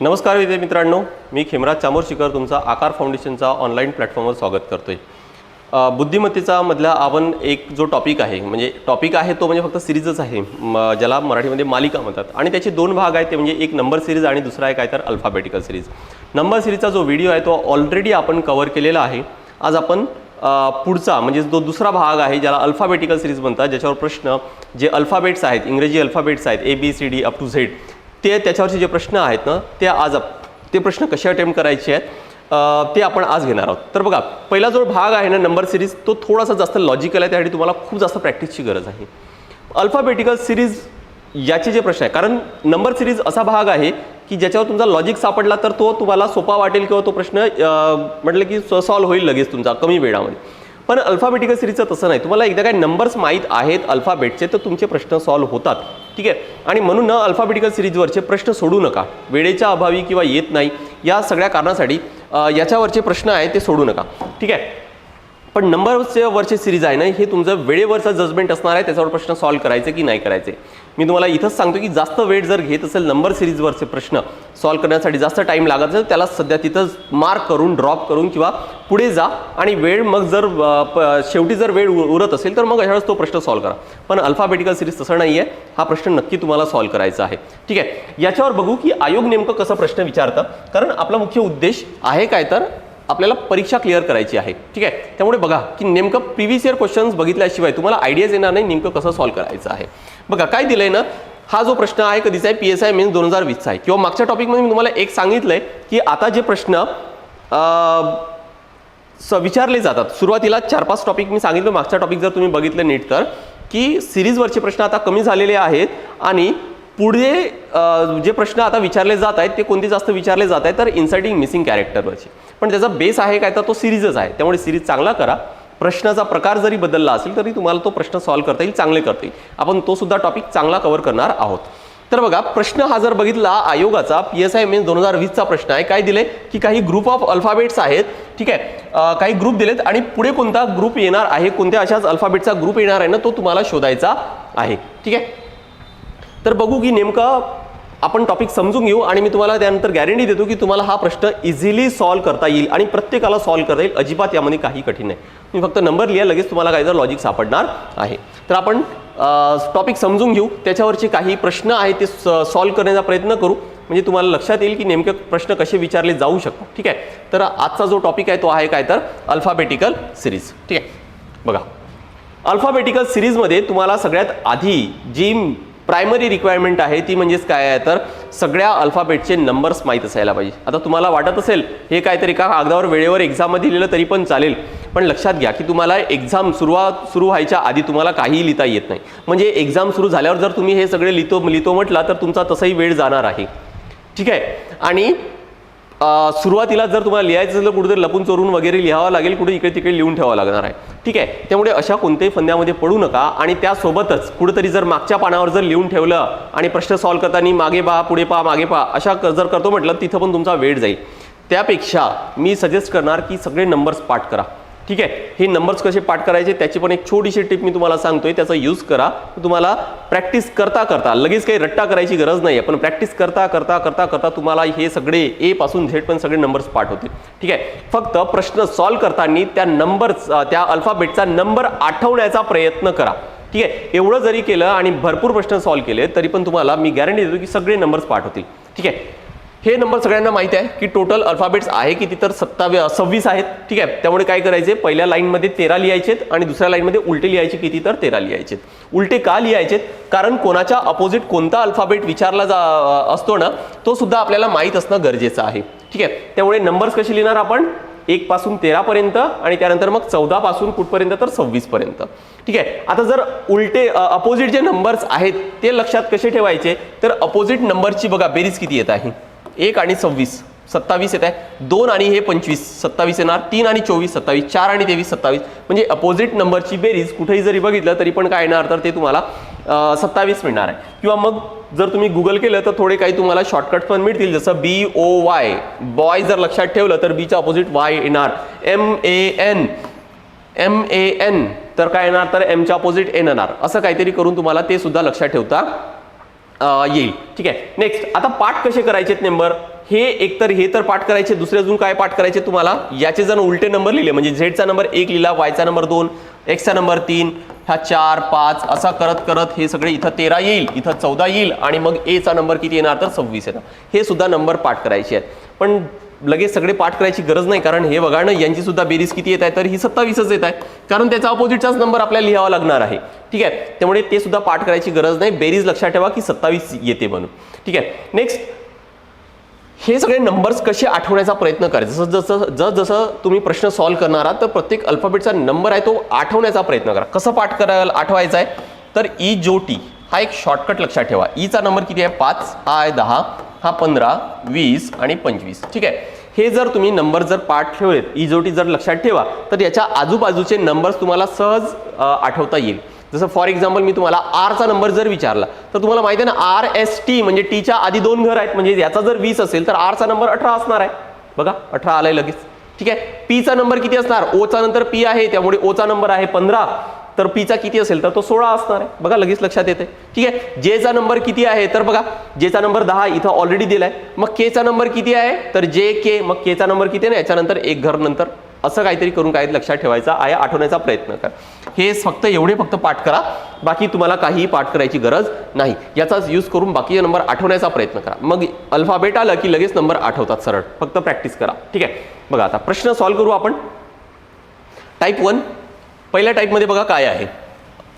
नमस्कार विद्यार्थी मित्रांनो, मी खेमराज चामोरशीकर तुमचा आकार फाउंडेशनचा ऑनलाईन प्लॅटफॉर्मवर स्वागत करतोय। बुद्धिमत्तेचा मधला आपण एक जो टॉपिक आहे म्हणजे टॉपिक आहे तो म्हणजे फक्त सिरीजच आहे, ज्याला मराठीमध्ये मालिका म्हणतात आणि त्याचे दोन भाग आहेत, ते म्हणजे एक नंबर सिरीज आणि दुसरा आहे काय तर अल्फाबेटिकल सिरीज। नंबर सिरीजचा जो व्हिडिओ आहे तो ऑलरेडी आपण कव्हर केलेला आहे। आज आपण पुढचा म्हणजे जो दुसरा भाग आहे ज्याला अल्फाबेटिकल सिरीज म्हणतात, ज्याच्यावर प्रश्न जे अल्फाबेट्स आहेत, इंग्रजी अल्फाबेट्स आहेत ABCD अप टू Z, ते त्याच्यावरचे जे प्रश्न आहेत ना ते आज ते प्रश्न कसे अटेम्प्ट करायचे आहेत ते आपण आज घेणार आहोत। तर बघा, पहिला जो भाग आहे ना नंबर सिरीज तो थोडासा जास्त लॉजिकल आहे, त्यासाठी तुम्हाला खूप जास्त प्रॅक्टिसची गरज आहे। अल्फाबेटिकल सिरीज याचे जे प्रश्न आहे, कारण नंबर सिरीज असा भाग आहे की ज्याच्यावर तुमचा लॉजिक सापडला तर तो तुम्हाला सोपा वाटेल किंवा तो प्रश्न म्हटलं की सॉल्व्ह होईल लगेच तुमचा कमी वेळामध्ये। पण अल्फाबेटिकल सिरीजचं तसं नाही, तुम्हाला एकदा काय नंबर्स माहीत आहेत अल्फाबेटचे तर तुमचे प्रश्न सॉल्व्ह होतात, ठीक आहे। आणि म्हणून ना अल्फाबेटिकल सिरीजवरचे प्रश्न सोडू नका, वेळेच्या अभावी किंवा येत नाही या सगळ्या कारणासाठी याच्यावरचे प्रश्न आहेत ते सोडू नका, ठीक आहे। पण नंबरचे वरचे सिरीज आहे ना हे तुमचं वेळेवरचा जजमेंट असणार आहे, त्याच्यावर प्रश्न सॉल्व्ह करायचे की नाही करायचे। मी तुम्हाला इथंच सांगतो की जास्त वेळ जर घेत असेल नंबर सिरीजवरचे प्रश्न सॉल्व्ह करण्यासाठी, जास्त टाईम लागत असेल, त्याला सध्या तिथंच मार्क करून ड्रॉप करून किंवा पुढे जा आणि वेळ मग जर शेवटी जर वेळ उरत असेल तर मग अशावेळेस तो प्रश्न सॉल्व्ह करा। पण अल्फाबेटिकल सिरीज तसं नाही आहे, हा प्रश्न नक्की तुम्हाला सॉल्व्ह करायचा आहे, ठीक आहे। याच्यावर बघू की आयोग नेमकं कसं प्रश्न विचारतं, कारण आपला मुख्य उद्देश आहे काय तर आपल्याला परीक्षा क्लिअर करायची आहे, ठीक आहे। त्यामुळे बघा की नेमकं प्रिव्हियस इयर क्वेश्चन्स बघितल्याशिवाय तुम्हाला आयडियाज येणार नाही नेमकं कसं सॉल्व्ह करायचं आहे। बघा काय दिलंय ना, हा जो प्रश्न आहे कधीचा आहे PSI मेन्स 2020चा आहे, किंवा मागच्या टॉपिकमध्ये मी तुम्हाला एक सांगितलंय की आता जे प्रश्न विचारले जातात सुरुवातीला 4-5 टॉपिक मी सांगितलं मागच्या टॉपिक जर तुम्ही बघितलं नीट तर की सिरीजवरचे प्रश्न आता कमी झालेले आहेत आणि पुढे जे प्रश्न आता विचारले जात आहेत ते कोणते जास्त विचारले जात आहेत तर इन्सर्टिंग मिसिंग कॅरेक्टरवरचे, पण त्याचा बेस आहे काय तर तो सिरीजच आहे। त्यामुळे सिरीज चांगला करा, प्रश्नाचा प्रकार जरी बदलला असेल तरी तुम्हाला तो प्रश्न सॉल्व्ह करता येईल, चांगले करता येईल। आपण तो सुद्धा टॉपिक चांगला कव्हर करणार आहोत। तर बघा प्रश्न हा जर बघितला आयोगाचा PSI मेन्स 2020चा प्रश्न आहे, काय दिले की काही ग्रुप ऑफ अल्फाबेट्स आहेत, ठीक आहे, काही ग्रुप दिलेत आणि पुढे कोणता ग्रुप येणार आहे, कोणत्या अशाच अल्फाबेटचा ग्रुप येणार आहे ना तो तुम्हाला शोधायचा आहे, ठीक आहे। तर बघू की नेमकं आपण टॉपिक समजून घेऊ आणि मी तुम्हाला त्यानंतर गॅरंटी देतो की तुम्हाला हा प्रश्न इझिली सॉल्व्ह करता येईल आणि प्रत्येकाला सॉल्व्ह करता येईल, अजिबात यामध्ये काही कठीण नाही। मी फक्त नंबर लिहा, लगेच तुम्हाला काही जर लॉजिक सापडणार आहे। तर आपण टॉपिक समजून घेऊ, त्याच्यावरचे काही प्रश्न आहेत ते सॉल्व्ह करण्याचा प्रयत्न करू, म्हणजे तुम्हाला लक्षात येईल की नेमके प्रश्न कसे विचारले जाऊ शकतात, ठीक आहे। तर आजचा जो टॉपिक आहे तो आहे काय तर अल्फाबेटिकल सिरीज, ठीक आहे। बघा अल्फाबेटिकल सिरीजमध्ये तुम्हाला सगळ्यात आधी जी प्रायमरी रिक्वायरमेंट आहे ती म्हणजेच काय आहे तर सगळ्या अल्फाबेटचे नंबर्स माहीत असायला पाहिजे। आता तुम्हाला वाटत असेल हे काहीतरी का कागदावर वेळेवर एक्झाममध्ये लिहिलं तरी पण चालेल, पण लक्षात घ्या की तुम्हाला एक्झाम सुरू व्हायच्या आधी तुम्हाला काहीही लिहिता येत नाही, म्हणजे एक्झाम सुरू झाल्यावर जर तुम्ही हे सगळे लिहितो म्हटला तर तुमचा तसाही वेळ जाणार आहे, ठीक आहे। आणि सुरुवातीला जर तुम्हाला लिहायचं असेल तर कुठेतरी लपून चोरून वगैरे लिहावं लागेल, कुठे इकडे तिकडे लिहून ठेवावं लागणार आहे, ठीक आहे। त्यामुळे अशा कोणत्याही फंद्यामध्ये पडू नका आणि त्यासोबतच कुठेतरी जर मागच्या पानावर जर लिहून ठेवलं आणि प्रश्न सॉल्व्ह करताना मागे पहा पुढे पहा मागे पहा अशा जर करतो म्हटलं तिथं पण तुमचा वेळ जाईल। त्यापेक्षा मी सजेस्ट करणार की सगळे नंबर्स पाठ करा, ठीक आहे। हे नंबर्स कसे पाठ करायचे त्याची पण एक छोटीशी टिप मी तुम्हाला सांगतोय, त्याचा यूज करा। तुम्हाला प्रॅक्टिस करता करता लगेच काही रट्टा करायची गरज नाही आहे, पण प्रॅक्टिस करता करता करता करता तुम्हाला हे सगळे A पासून Z पण सगळे नंबर्स पाठ होतील, ठीक आहे। फक्त प्रश्न सॉल्व्ह करताना त्या नंबर्स त्या अल्फाबेटचा नंबर आठवण्याचा प्रयत्न करा, ठीक आहे। एवढं जरी केलं आणि भरपूर प्रश्न सॉल्व्ह केले तरी पण तुम्हाला मी गॅरंटी देतो की सगळे नंबर्स पाठ होतील, ठीक आहे। हे नंबर सगळ्यांना माहिती आहे की टोटल अल्फाबेट्स आहे किती तर 26 आहेत, ठीक आहे। त्यामुळे काय करायचे, पहिल्या लाईनमध्ये 13 लिहायचेत आणि दुसऱ्या लाईनमध्ये उलटे लिहायचे किती तर 13 लिहायचेत। उलटे का लिहायचेत, कारण कोणाच्या अपोजिट कोणता अल्फाबेट विचारला असतो ना तो सुद्धा आपल्याला माहीत असणं गरजेचं आहे, ठीक आहे। त्यामुळे नंबर्स कसे लिहिणार आपण 1 पासून 13 पर्यंत आणि त्यानंतर मग 14 पासून कुठपर्यंत तर 26 पर्यंत, ठीक आहे। आता जर उलटे अपोजिट जे नंबर्स आहेत ते लक्षात कसे ठेवायचे तर अपोजिट नंबरची बघा बेरीज किती येत आहे, 1 आणि 27 येत आहे, 2 आणि हे 25 27 येणार, 3 आणि 24 27, 4 आणि 23 27, म्हणजे अपोजिट नंबरची बेरीज कुठेही जरी बघितलं तरी पण काय येणार तर ते तुम्हाला 27 मिळणार आहे। किंवा मग जर तुम्ही गुगल केलं तर थोडे काही तुम्हाला शॉर्टकट पण मिळतील, जसं BOY बॉय जर लक्षात ठेवलं तर बीच्या अपोजिट Y येणार, MAN तर काय येणार तर M च्या अपोजिट N येणार, असं काहीतरी करून तुम्हाला ते सुद्धा लक्षात ठेवता येईल. ठीक आहे. नेक्स्ट आता पाठ कसे करायचे नंबर, हे एकतर हे तर पाठ करायचे, दुसरे अजून काय पाठ करायचे तुम्हाला, याचे जर उलटे नंबर लिहिले म्हणजे झेडचा नंबर 1 लिहिला, वायचा नंबर 2, एक्सचा नंबर 3, हा 4 5 असा करत करत हे सगळे इथं 13 येईल, इथं 14 येईल आणि मग एचा नंबर किती येणार तर 26 येणार. हे सुद्धा नंबर पाठ करायचे आहेत. पण लगेच सगळे पाठ करायची गरज नाही, कारण हे बघा ना यांची सुद्धा बेरीज किती येत आहे तर ही 27च येत आहे, कारण त्याचा अपोजिटचाच नंबर आपल्याला लिहावा लागणार आहे. ठीक आहे. त्यामुळे ते सुद्धा पाठ करायची गरज नाही, बेरीज लक्षात ठेवा की 27 येते म्हणून. ठीक आहे. नेक्स्ट हे सगळे नंबर्स कसे आठवण्याचा प्रयत्न करायचा, जसं जसं तुम्ही प्रश्न सॉल्व्ह करणार आहात तर प्रत्येक अल्फाबेटचा नंबर आहे तो आठवण्याचा प्रयत्न करा. कसं पाठ करायला आठवायचा आहे तर ई जो टी हा एक शॉर्टकट लक्षात ठेवा. ईचा नंबर किती आहे 5, हा आहे 10, हा 15, 20 आणि 25. ठीक आहे. हे जर तुम्ही नंबर जर पाठ ठेवलेत, ई जो टी जर लक्षात ठेवा तर याच्या आजूबाजूचे नंबर्स तुम्हाला सहज आठवता येईल. जसं फॉर एक्झाम्पल मी तुम्हाला आरचा नंबर जर विचारला तर तुम्हाला माहिती आहे ना RST म्हणजे टीच्या आधी 2 घर आहेत, म्हणजे याचा जर 20 असेल तर आरचा नंबर 18 असणार आहे. बघा 18 आलाय लगेच. ठीक आहे. पीचा नंबर किती असणार, ओचा नंतर पी आहे त्यामुळे ओचा नंबर आहे 15, तर पीचा किती असेल तर तो 16 असणार आहे. बघा लगेच लक्षात येते. ठीक आहे. जेचा नंबर किती आहे तर बघा जेचा नंबर 10 इथं ऑलरेडी दिलाय. मग केचा नंबर किती आहे तर JK, मग केचा नंबर किती आहे ना याच्यानंतर एक घर नंतर, असं काहीतरी करून काय लक्षात ठेवायचा आहे, आठवण्याचा प्रयत्न करा. हे फक्त पाठ करा, बाकी तुम्हाला काहीही पाठ करायची गरज नाही. याचाच यूज करून बाकीचे नंबर आठवण्याचा प्रयत्न करा. मग अल्फाबेट आलं की लगेच नंबर आठवतात सरळ, फक्त प्रॅक्टिस करा. ठीक आहे. बघा आता प्रश्न सॉल्व्ह करू आपण. टाईप 1 पहिल्या टाईपमध्ये बघा काय आहे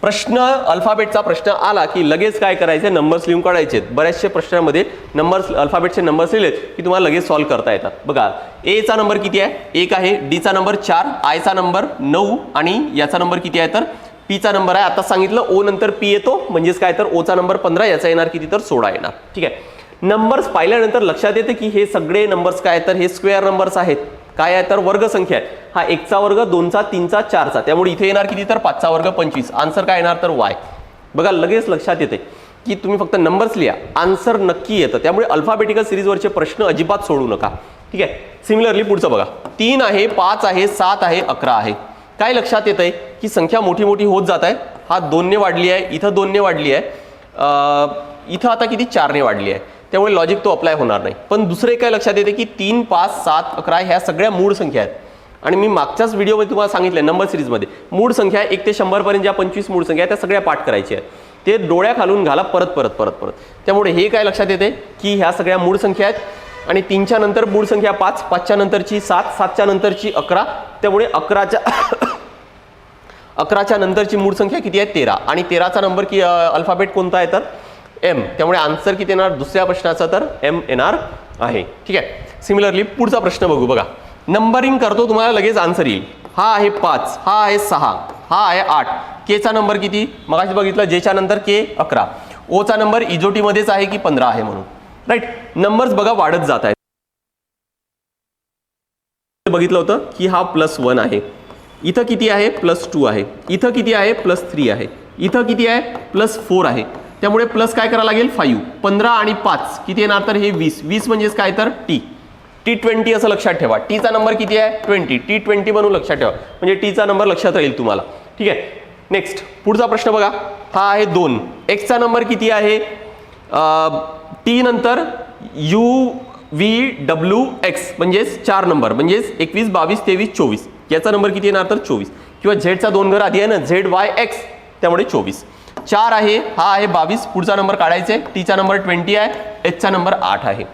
प्रश्न. अल्फाबेटचा प्रश्न आला की लगेच काय करायचे, नंबर्स लिहून काढायचे. बऱ्याचशा प्रश्नांमध्ये नंबर्स अल्फाबेटचे नंबर्स लिहिलेत की तुम्हाला लगेच सॉल्व्ह करता येतात. बघा एचा नंबर किती आहे 1 आहे, डीचा नंबर 4, आयचा नंबर 9 आणि याचा नंबर किती आहे तर पीचा नंबर आहे. आता सांगितलं ओ नंतर पी येतो म्हणजेच काय तर ओचा नंबर 15, याचा येणार किती तर 16 येणार. ठीक आहे. नंबर्स पाहिल्यानंतर लक्षात येते की हे सगळे नंबर्स काय तर हे स्क्वेअर नंबर्स आहेत. काय आहे तर वर्ग संख्या आहे. हा 1चा वर्ग 2चा 3चा 4चा, त्यामुळे इथे येणार किती तर 5चा वर्ग 25. आन्सर काय येणार तर वाय. बघा लगेच लक्षात येते की तुम्ही फक्त नंबर्स लिहा, आन्सर नक्की येतं. त्यामुळे अल्फाबेटिकल सिरीजवरचे प्रश्न अजिबात सोडू नका. ठीक आहे. सिमिलरली पुढचं बघा 3 आहे, 5 आहे, 7 आहे, 11 आहे. काय लक्षात येत आहे की संख्या मोठी मोठी होत जात आहे. हा 2 ने वाढली आहे, इथं 2 ने वाढली आहे, इथं आता किती 4 ने वाढली आहे. त्यामुळे लॉजिक तो अप्लाय होणार नाही. पण दुसरे काय लक्षात येते की 3, 5, 7, 11 ह्या सगळ्या मूळ संख्या आहेत. आणि मी मागच्याच व्हिडिओमध्ये तुम्हाला सांगितलं नंबर सिरीजमध्ये मूळ संख्या 1 ते 100 पर्यंत ज्या 25 मूळ संख्या आहेत त्या सगळ्या पाठ करायच्या आहेत. ते डोळ्या खालून घाला परत परत परत परत. त्यामुळे हे काय लक्षात येते की ह्या सगळ्या मूळ संख्या आहेत आणि 3च्या नंतर मूळ संख्या 5, 5च्या नंतरची 7, 7च्या नंतरची 11, त्यामुळे 11च्या नंतरची मूळ संख्या किती आहे 13 आणि 13चा नंबर की अल्फाबेट कोणता आहे तर M. त्यामुळे आन्सर किती येणार दुसऱ्या प्रश्नाचा तर M येणार आहे. ठीक आहे. सिमिलरली पुढचा प्रश्न बघू. बघा नंबरिंग करतो तुम्हाला लगेच आन्सर येईल. हा आहे 5, हा आहे 6, हा आहे 8. केचा नंबर किती मगाशी बघितलं, जेच्या नंतर के 11, ओचा नंबर इजोटीमध्येच आहे की 15 आहे म्हणून. राईट. नंबर्स बघा वाढत जात आहेत. बघितलं होतं की हा +1 आहे, इथं किती आहे +2 आहे, इथं किती आहे +3 आहे, इथं किती आहे +4 आहे. त्यामुळे प्लस काय करायला लागेल 5. 15 आणि 5 किती येणार तर हे 20. 20 म्हणजेच काय तर T20 असं लक्षात ठेवा. टीचा नंबर किती आहे 20, T20 म्हणून लक्षात ठेवा, म्हणजे टीचा नंबर लक्षात राहील तुम्हाला. ठीक आहे. नेक्स्ट पुढचा प्रश्न बघा. हा आहे 2. एक्सचा नंबर किती आहे T नंतर UVWX म्हणजेच 4 नंबर म्हणजेच 21, 22, 23, 24. याचा नंबर किती येणार तर 24. किंवा झेडचा 2 घर आधी आहे ना ZYX, त्यामुळे 24. 4 आहे, हा आहे 22. पुढचा नंबर काढायचा आहे. टीचा नंबर 20 आहे, एचचा नंबर 8 आहे.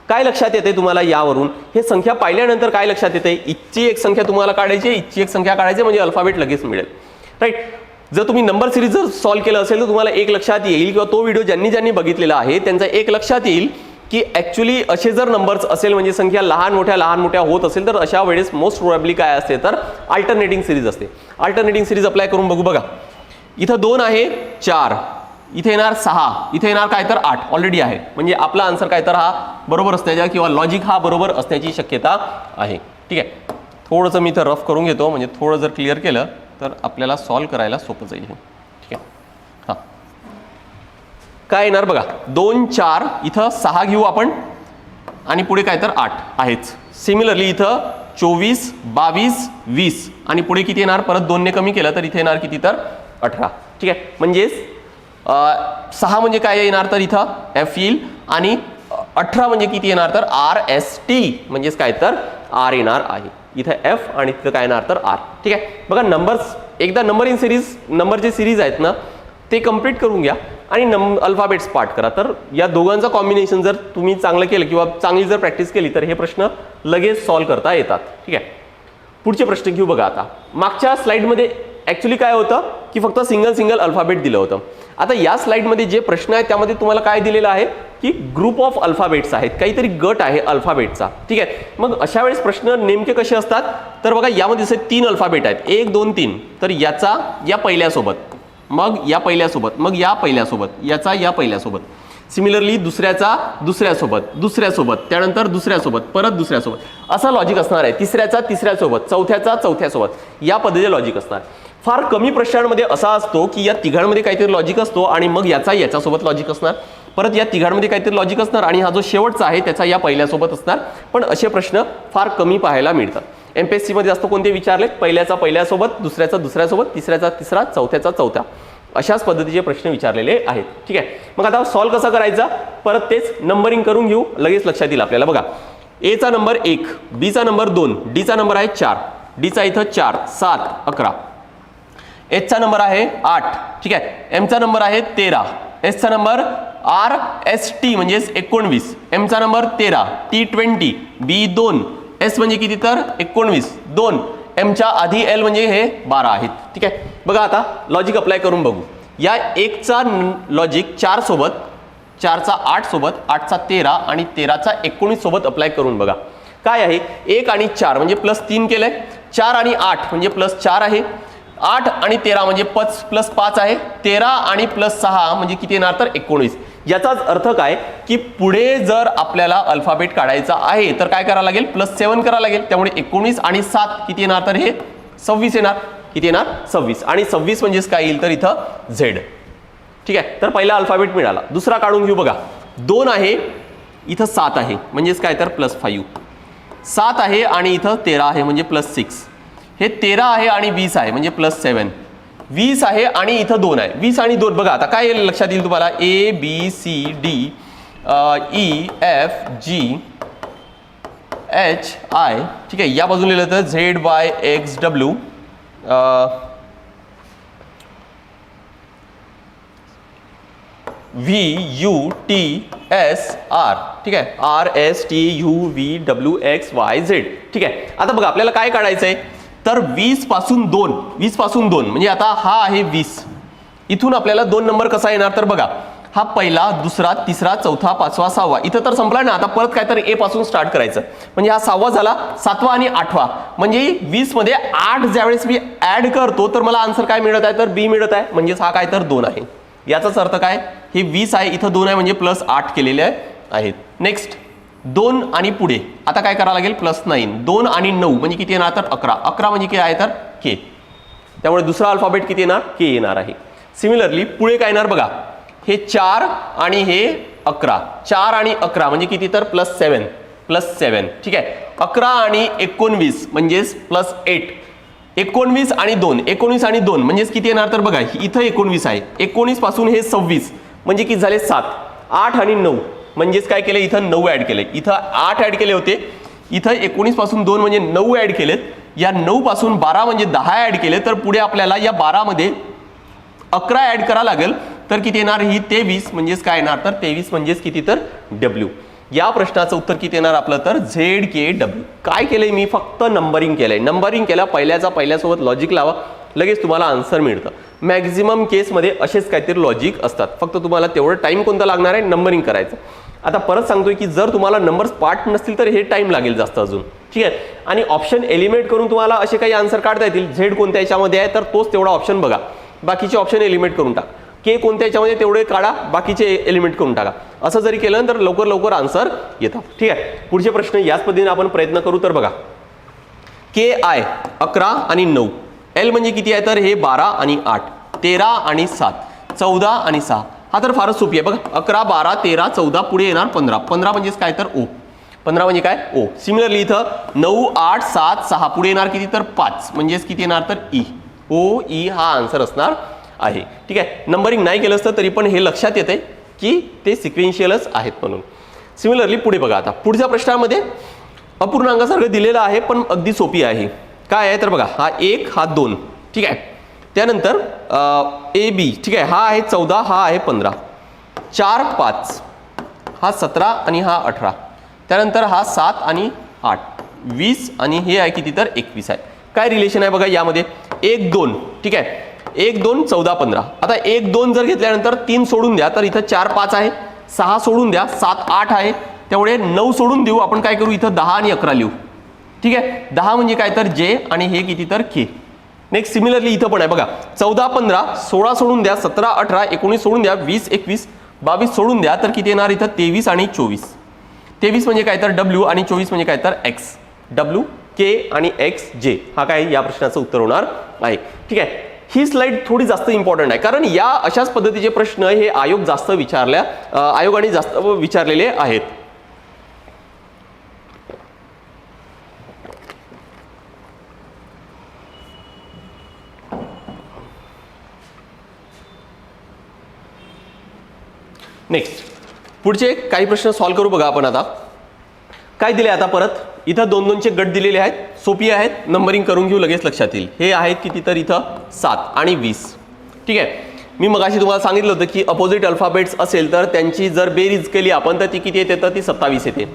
काय लक्षात येते तुम्हाला यावरून, हे संख्या पाहिल्यानंतर काय लक्षात येते, इथची एक संख्या तुम्हाला काढायची, इथची एक संख्या काढायची, म्हणजे अल्फाबेट लगेच मिळेल. राईट. जर तुम्ही नंबर सिरीज जर सॉल्व्ह केलं असेल तर तुम्हाला एक लक्षात येईल, किंवा तो व्हिडिओ ज्यांनी बघितलेला आहे त्यांचा एक लक्षात येईल की ॲक्च्युली असे जर नंबर्स असेल म्हणजे संख्या लहान मोठ्या होत असेल तर अशा वेळेस मोस्ट प्रोबॅबली काय असते तर अल्टरनेटिंग सिरीज असते. अल्टरनेटिंग सिरीज अप्लाय करून बघू. बघा इथं 2 आहे 4, इथे येणार 6, इथे येणार काय तर 8 ऑलरेडी आहे, म्हणजे आपला आन्सर काय तर हा बरोबर असण्याच्या किंवा लॉजिक हा बरोबर असण्याची शक्यता आहे. ठीक आहे. थोडंसं मी इथं रफ करून घेतो, म्हणजे थोडं जर क्लिअर केलं तर आपल्याला सॉल्व्ह करायला सोपं जाईल. ठीक आहे. हां काय येणार बघा 2, 4, इथं 6 घेऊ आपण आणि पुढे काय तर 8 आहेच. सिमिलरली इथं 24, 22, 20 आणि पुढे किती येणार परत 2 ने कमी केलं तर इथे येणार किती तर 18. ठीक आहे. म्हणजेच 6 म्हणजे काय येणार तर इथं एफ येईल आणि 18 म्हणजे किती येणार तर आर एस टी म्हणजेच काय तर आर येणार आहे. इथं एफ आणि तिथं काय येणार तर आर. ठीक आहे, बघा नंबर्स एकदा नंबर इन सिरीज नंबर जे सिरीज आहेत ना ते कंप्लीट करून घ्या आणि अल्फाबेट्स पाठ करा. तर या दोघांचं कॉम्बिनेशन जर तुम्ही चांगलं केलं किंवा चांगली जर प्रॅक्टिस केली तर हे प्रश्न लगेच सॉल्व्ह करता येतात. ठीक आहे, पुढचे प्रश्न घेऊ. बघा आता मागच्या स्लाइडमध्ये ॲक्च्युली काय होतं की फक्त सिंगल अल्फाबेट दिलं होतं. आता या स्लाइडमध्ये जे प्रश्न आहेत त्यामध्ये तुम्हाला काय दिलेलं आहे की ग्रुप ऑफ अल्फाबेट्स आहेत, काहीतरी गट आहे अल्फाबेटचा. ठीक आहे, मग अशा वेळेस प्रश्न नेमके कसे असतात तर बघा यामध्ये जसे 3 अल्फाबेट आहेत 1 2 3, तर याचा या पहिल्यासोबत, मग या पहिल्यासोबत, मग या पहिल्यासोबत, याचा या पहिल्यासोबत, सिमिलरली दुसऱ्याचा दुसऱ्यासोबत, त्यानंतर दुसऱ्यासोबत, परत दुसऱ्यासोबत, असं लॉजिक असणार आहे. तिसऱ्याचा तिसऱ्यासोबत, चौथ्याचा चौथ्यासोबत, या पद्धतीचे लॉजिक असणार. फार कमी प्रश्नांमध्ये असा असतो की या तिघांमध्ये काहीतरी लॉजिक असतो आणि मग याचा याच्यासोबत लॉजिक असणार, परत या तिघांमध्ये काहीतरी लॉजिक असणार आणि हा जो शेवटचा आहे त्याचा या पहिल्यासोबत असणार. पण असे प्रश्न फार कमी पाहायला मिळतात. MPSC मध्ये जास्त कोणते विचारले, पहिल्याचा पहिल्यासोबत, दुसऱ्याचा दुसऱ्यासोबत, तिसऱ्याचा तिसरा, चौथ्याचा चौथ्या, अशाच पद्धतीचे प्रश्न विचारलेले आहेत. ठीक आहे, मग आता सॉल्व्ह कसा करायचा, परत तेच नंबरिंग करून घेऊ, लगेच लक्षात येईल आपल्याला. बघा ए चा नंबर 1, बी चा नंबर 2, डी चा नंबर आहे 4, डी चा इथं 4 7 11, एच चा नंबर आहे 8. ठीक आहे, एम चा नंबर आहे 13, एस चा नंबर आर एस टी म्हणजेच 19, एम चा नंबर 13, टी 20, बी 2, एस म्हणजे किती तर 19 2, एमच्या आधी एल म्हणजे हे 12 आहेत. ठीक आहे, बघा आता लॉजिक अप्लाय करून बघू. या 1 चा लॉजिक 4 सोबत, 4 चा 8 सोबत, 8 चा 13 आणि 13 चा 19 सोबत अप्लाय करून बघा. काय आहे 1 आणि 4 म्हणजे +3 केलंय, 4 आणि 8 म्हणजे +4 आहे, 8 आणि 13 म्हणजे +5 आहे, 13 आणि +6 म्हणजे किती येणार तर 19. याचाच अर्थ काय की पुढे जर आपल्याला अल्फाबेट काढायचा आहे तर काय करावं लागेल, +7 करावं लागेल. त्यामुळे 19 आणि 7 किती येणार तर हे 26 येणार. किती येणार 26, आणि 26 म्हणजेच काय येईल तर इथं झेड. ठीक आहे, तर पहिला अल्फाबेट मिळाला. दुसरा काढून घेऊ. बघा 2 आहे, इथं 7 आहे म्हणजेच काय तर +5, 7 आहे आणि इथं 13 आहे म्हणजे +6, हे 13 आहे आणि 20 आहे म्हणजे +7, 20 आहे आणि इथं 2 आहे, 20 आणि 2. बघा आता काय लक्षात येईल तुम्हाला, A B C D E F G H I. ठीक आहे, या बाजूला लिहिलं तर Z Y X W V U T S R. ठीक आहे, R S T U V W X Y Z. ठीक आहे, आता बघा आपल्याला काय काढायचंय तर 20 पासून 2 म्हणजे आता हा आहे 20, इथून आपल्याला 2 नंबर कसा येणार तर बघा हा पहिला, दुसरा, तिसरा, चौथा, 5वा, 6वा, इथं तर संपला ना. आता परत काय तर ए पासून स्टार्ट करायचं म्हणजे हा 6वा झाला, 7वा आणि 8वा, म्हणजे 20 मध्ये 8 ज्यावेळेस मी ऍड करतो तर मला आन्सर काय मिळत आहे तर बी मिळत आहे, म्हणजेच हा काय तर 2 आहे. याचाच अर्थ काय, हे 20 आहे, इथं 2 आहे म्हणजे +8 केलेले आहेत. नेक्स्ट 2 आणि पुढे आता काय करावं लागेल +9, 2 आणि 9 म्हणजे किती येणार तर 11, 11 म्हणजे काय आहे तर के. त्यामुळे दुसरा अल्फाबेट किती येणार के येणार आहे. सिमिलरली पुढे काय येणार बघा, हे 4 आणि हे 11, 4 आणि 11 म्हणजे किती तर +7. ठीक आहे, 11 आणि 19 म्हणजेच +8, 19 आणि 2, 19 आणि 2 म्हणजेच किती येणार तर बघा इथं 19 आहे, 19 पासून हे 26 म्हणजे किती झाले 7, 8 आणि 9 म्हणजेच काय केलं इथं 9 ऍड केले, इथं 8 ऍड केले होते, इथं 19 पासून 2 म्हणजे 9 ऍड केलेत, या 9 पासून 12 म्हणजे 10 ऍड केले, तर पुढे आपल्याला या 12 मध्ये 11 ऍड करावं लागेल, तर किती येणार ही 23 म्हणजेच काय येणार तर 23 म्हणजेच किती तर डब्ल्यू. या प्रश्नाचं उत्तर किती येणार आपलं तर ZKW. काय केलंय मी फक्त नंबरिंग केलंय, नंबरिंग केलं, पहिल्याचा पहिल्यासोबत लॉजिक लावा, लगेच तुम्हाला आन्सर मिळतं. मॅक्झिमम केसमध्ये असेच काहीतरी लॉजिक असतात, फक्त तुम्हाला तेवढं टाइम कोणता लागणार आहे नंबरिंग करायचं. आता परत सांगतोय की जर तुम्हाला नंबर्स पाठ नसतील तर हे टाइम लागेल जास्त अजून. ठीक आहे, आणि ऑप्शन एलिमिनेट करून तुम्हाला असे काही आन्सर काढता येतील. झेड कोणत्या याच्यामध्ये आहे तर तोच तेवढा ऑप्शन बघा, बाकीचे ऑप्शन एलिमिनेट करून टाका. के कोणत्या याच्यामध्ये तेवढे काढा, बाकीचे एलिमिनेट करून टाका. असं जरी केलं तर लवकर लवकर आन्सर येतात. ठीक आहे, पुढचे प्रश्न याच पद्धतीने आपण प्रयत्न करू. तर बघा के आय 11 आणि 9, एल म्हणजे किती आहे तर हे 12 आणि 8, 13 आणि 7, 14 आणि 6. हा तर फारच सोपी आहे बघा, 11 12 13 14 पुढे येणार 15, 15 म्हणजेच काय तर ओ, 15 म्हणजे काय ओ. सिमिलरली इथं 9 8 7 6 पुढे येणार किती तर 5 म्हणजेच किती येणार तर ई, ओ ई हा आन्सर असणार आहे. ठीक आहे, नंबरिंग नाही केलं असतं तरी पण हे लक्षात येते की ते सिक्वेन्शियलच आहेत म्हणून. सिमिलरली पुढे बघा, आता पुढच्या प्रश्नामध्ये अपूर्णांकासारखं दिलेलं आहे पण अगदी सोपी आहे. काय आहे तर बघा, हा 1 हा 2. ठीक आहे, त्यानंतर ए बी. ठीक आहे, हा आहे 14 हा आहे 15, 4 5 हा 17 आणि हा 18, त्यानंतर हा 7 आणि 8 20 आणि हे आहे किती तर 21 आहे. काय रिलेशन आहे बघा यामध्ये, 1 2. ठीक आहे, 1 2 14 15. आता 1 2 जर घेतल्यानंतर 3 सोडून द्या तर इथं 4 5 आहे, 6 सोडून द्या 7 8 आहे, त्यामुळे 9 सोडून देऊ आपण. काय करू इथं 10 आणि 11 लिहू. ठीक आहे, 10 म्हणजे काय तर जे आणि हे किती तर के. नेक्स्ट सिमिलरली इथं पण आहे बघा, 14 15 16 सोडून द्या, 17 18 19 सोडून द्या, 20 21 22 सोडून द्या तर किती येणार इथं 23 आणि 24. 23 म्हणजे काय तर डब्ल्यू आणि 24 म्हणजे काय तर एक्स. डब्ल्यू के आणि एक्स जे हा काय या प्रश्नाचं उत्तर होणार आहे. ठीक आहे, ही स्लाइड थोडी जास्त इम्पॉर्टंट आहे कारण या अशाच पद्धतीचे प्रश्न हे आयोगाने जास्त विचारलेले आहेत. नेक्स्ट पुढचे काही प्रश्न सॉल्व्ह करू बघा आपण. आता काय दिले, आता परत इथं 2 2चे गट दिलेले आहेत, सोपी आहेत, नंबरिंग करून घेऊ लगेच लक्षात येईल. हे आहेत किती तर इथं 7 आणि 20. ठीक आहे, मी मगाशी तुम्हाला सांगितलं होतं की अपोजिट अल्फाबेट्स असेल तर त्यांची जर बेरीज केली आपण तर ती किती येते तर ती 27 येते.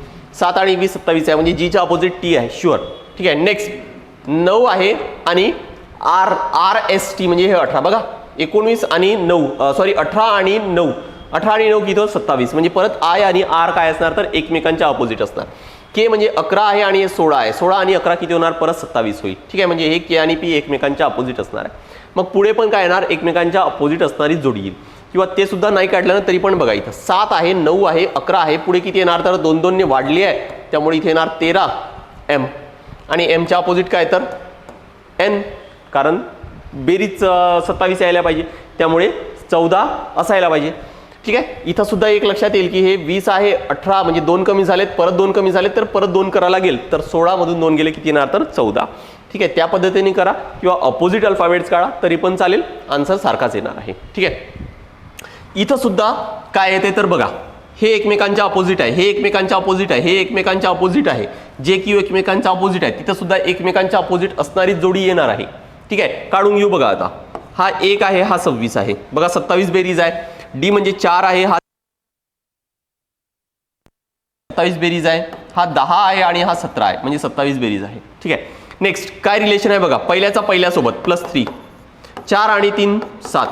7 आणि 20 27 आहे, म्हणजे जीच्या अपोजिट टी आहे शुअर. ठीक आहे, नेक्स्ट 9 आहे आणि RST म्हणजे हे 18 बघा, 19 आणि 9 सॉरी 18 आणि 9 18 आणि 9 किती 27, म्हणजे परत आय आणि आर काय असणार तर एकमेकांच्या अपोजिट असणार. के म्हणजे 11 आहे आणि 16 आहे, 16 आणि 11 किती होणार परत 27 होईल. ठीक आहे, म्हणजे हे के आणि पी एकमेकांच्या अपोजिट असणार आहे. मग पुढे पण काय येणार एकमेकांच्या अपोजिट असणारी जोडी येईल, किंवा ते सुद्धा नाही काढलं ना तरी पण बघा इथं 7 आहे 9 आहे 11 आहे, पुढे किती येणार तर 2 2 ने वाढली आहे, त्यामुळे इथे येणार 13 एम आणि एमच्या अपोजिट काय तर एन, कारण बेरीज 27 यायला पाहिजे त्यामुळे 14 असायला पाहिजे. ठीक आहे, इथं सुद्धा एक लक्षात येईल की हे 20 आहे 18 म्हणजे 2 कमी झालेत, परत 2 कमी झालेत तर परत 2 करावं लागेल, तर 16 मधून 2 गेले किती येणार तर 14. ठीक आहे, त्या पद्धतीने करा किंवा अपोजिट अल्फाबेट्स काढा तरी पण चालेल, आन्सर सारखाच येणार आहे. ठीक आहे, इथं सुद्धा काय येते तर बघा, हे एकमेकांच्या अपोजिट आहे, हे एकमेकांच्या अपोजिट आहे, हे एकमेकांच्या अपोजिट आहे, जे की एकमेकांच्या अपोजिट आहे, तिथं सुद्धा एकमेकांच्या अपोजिट असणारी जोडी येणार आहे. ठीक आहे, काढून घेऊ बघा. आता हा 1 आहे हा 26 आहे बघा, 27 बेरीज आहे. डी म्हणजे 4 आहे हा 27 बेरीज आहे, हा 10 आहे आणि हा 17 आहे म्हणजे 27 बेरीज आहे. ठीक आहे, नेक्स्ट काय रिलेशन आहे बघा, पहिल्याचा पहिल्यासोबत +3, 4 आणि 3 7,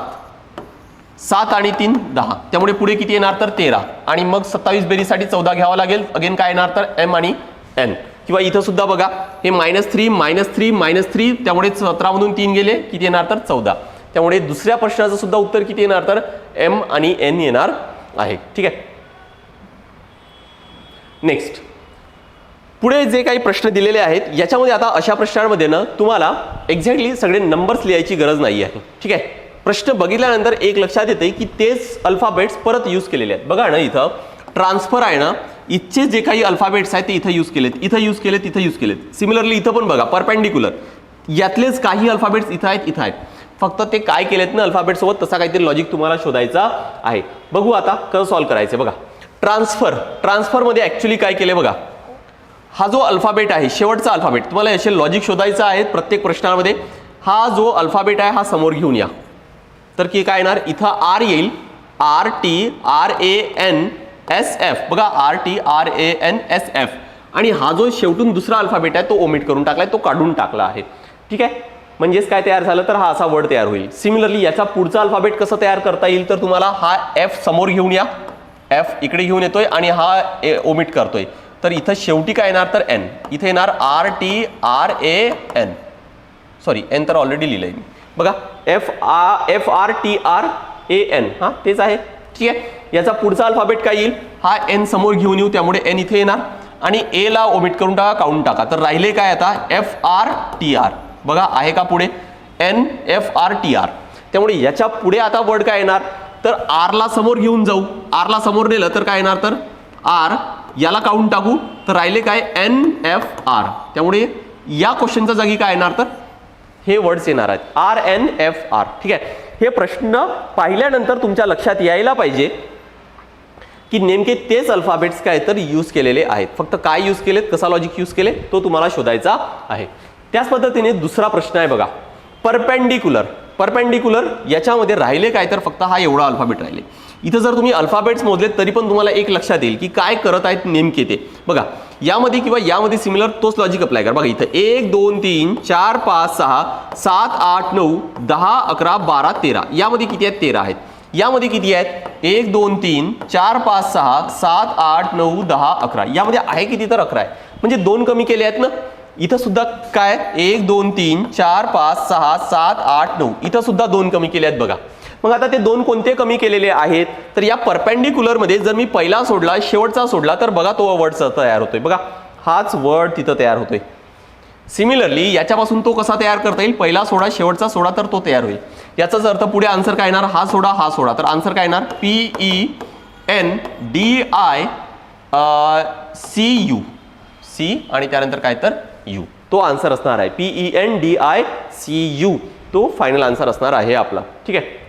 7 आणि 3 10, त्यामुळे पुढे किती येणार तर 13 आणि मग 27 बेरीजसाठी 14 घ्यावा लागेल. अगेन काय येणार तर एम आणि एन, किंवा इथं सुद्धा बघा हे -3 -3 त्यामुळे 17 मधून 3 गेले किती येणार तर 14, त्यामुळे दुसऱ्या प्रश्नाचं सुद्धा उत्तर किती येणार तर एम आणि एन येणार आहे. ठीक आहे, नेक्स्ट पुढे जे काही प्रश्न दिलेले आहेत याच्यामध्ये आता अशा प्रश्नांमध्ये ना तुम्हाला एक्झॅक्टली सगळे नंबर्स लिहायची गरज नाही आहे. ठीक आहे, प्रश्न बघितल्यानंतर एक लक्षात येते की तेच अल्फाबेट्स परत यूज केलेले आहेत. बघा ना इथं ट्रान्सफर आहे ना, इथचे जे काही अल्फाबेट्स आहेत ते इथं यूज केलेत, इथं यूज केलेत, इथं यूज केलेत. सिमिलरली इथं पण बघा परपेंडिक्युलर, यातलेच काही अल्फाबेट्स इथं आहेत इथं आहेत, फक्त ते काय केलेत ना अल्फाबेट सोबत तसा काहीतरी लॉजिक तुम्हाला शोधायचा आहे. बघू आता कसं सॉल्व्ह करायचं. बघा ट्रान्सफरमध्ये ॲक्च्युली काय केले बघा, हा जो अल्फाबेट आहे शेवटचा अल्फाबेट, तुम्हाला असे लॉजिक शोधायचं आहे प्रत्येक प्रश्नामध्ये. हा जो अल्फाबेट आहे हा समोर घेऊन या, तर की काय येणार इथं आर येईल, RTRANSF बघा, RTRANSF, आणि हा जो शेवटून दुसरा अल्फाबेट आहे तो ओमिट करून टाकलाय, तो काढून टाकला आहे. ठीक आहे, म्हणजेच काय तयार झालं तर हा असा वर्ड तयार होईल. सिमिलरली याचा पुढचा अल्फाबेट कसं तयार करता येईल तर तुम्हाला हा एफ समोर घेऊन या, एफ इकडे घेऊन येतोय आणि हा ओमिट करतोय, तर इथं शेवटी काय येणार तर एन, इथे येणार RTRAN, सॉरी एन तर ऑलरेडी लिहिलंय मी बघा, FRTRAN हा तेच आहे. ठीक आहे, याचा पुढचा अल्फाबेट काय येईल, हा एन समोर घेऊन येऊ, त्यामुळे एन इथे येणार आणि ए ला ओमिट करून टाका, काढून टाका, तर राहिले काय आता FRTR बघा आहे का पुढे NFRTR, त्यामुळे याच्या पुढे आता वर्ड काय येणार तर आर ला समोर घेऊन जाऊ, आर ला समोर नेलं तर काय येणार तर आर, याला काढून टाकू तर राहिले काय NFR, त्यामुळे या क्वेश्चनच्या जागी काय येणार तर हे वर्ड्स येणार आहेत RNFR. ठीक आहे, हे प्रश्न पाहिल्यानंतर तुमच्या लक्षात यायला पाहिजे की नेमके तेच अल्फाबेट्स काय तर यूज केलेले आहेत. फक्त काय यूज केलेत, कसा लॉजिक यूज केले तो तुम्हाला शोधायचा आहे. त्याच पद्धतीने दुसरा प्रश्न आहे बघा, परपेंडिक्युलर. परपेंडिक्युलर याच्यामध्ये राहिले काय तर फक्त हा एवढा अल्फाबेट राहिले. इथं जर तुम्ही अल्फाबेट्स मोजलेत तरी पण तुम्हाला एक लक्षात येईल की काय करत आहेत नेमके ते. बघा यामध्ये किंवा यामध्ये सिमिलर तोच लॉजिक अप्लाय करा. बघा इथं 1 2 3 4 5 6 7 8 9 10 11 12 13. यामध्ये किती आहेत? 13 आहेत. यामध्ये किती आहेत? 1 2 3 4 5 6 7 8 9 10 11. यामध्ये आहे किती तर 11 आहे. म्हणजे 2 कमी केले आहेत ना. इथं सुद्धा काय 1 2 3 4 5 6 7 8 9. इथं सुद्धा 2 कमी केले आहेत बघा. मग आता ते 2 कोणते कमी केलेले आहेत तर या परपेंडिक्युलर मध्ये जर मी पहिला सोडला शेवटचा सोडला तर बघा तो वर्ड तयार होतोय. बघा हाच वर्ड तिथं तयार होतोय. सिमिलरली याच्यापासून तो कसा तयार करता येईल? पहिला सोडा शेवटचा सोडा तर तो तयार होईल. याचाच अर्थ पुढे आन्सर काय येणार? हा सोडा हा सोडा तर आन्सर काय येणार? PENDICU. सी आणि त्यानंतर काय तर यू. तो आन्सर असणार आहे. PENDICU तो फायनल आन्सर असणार आहे आपला. ठीक आहे.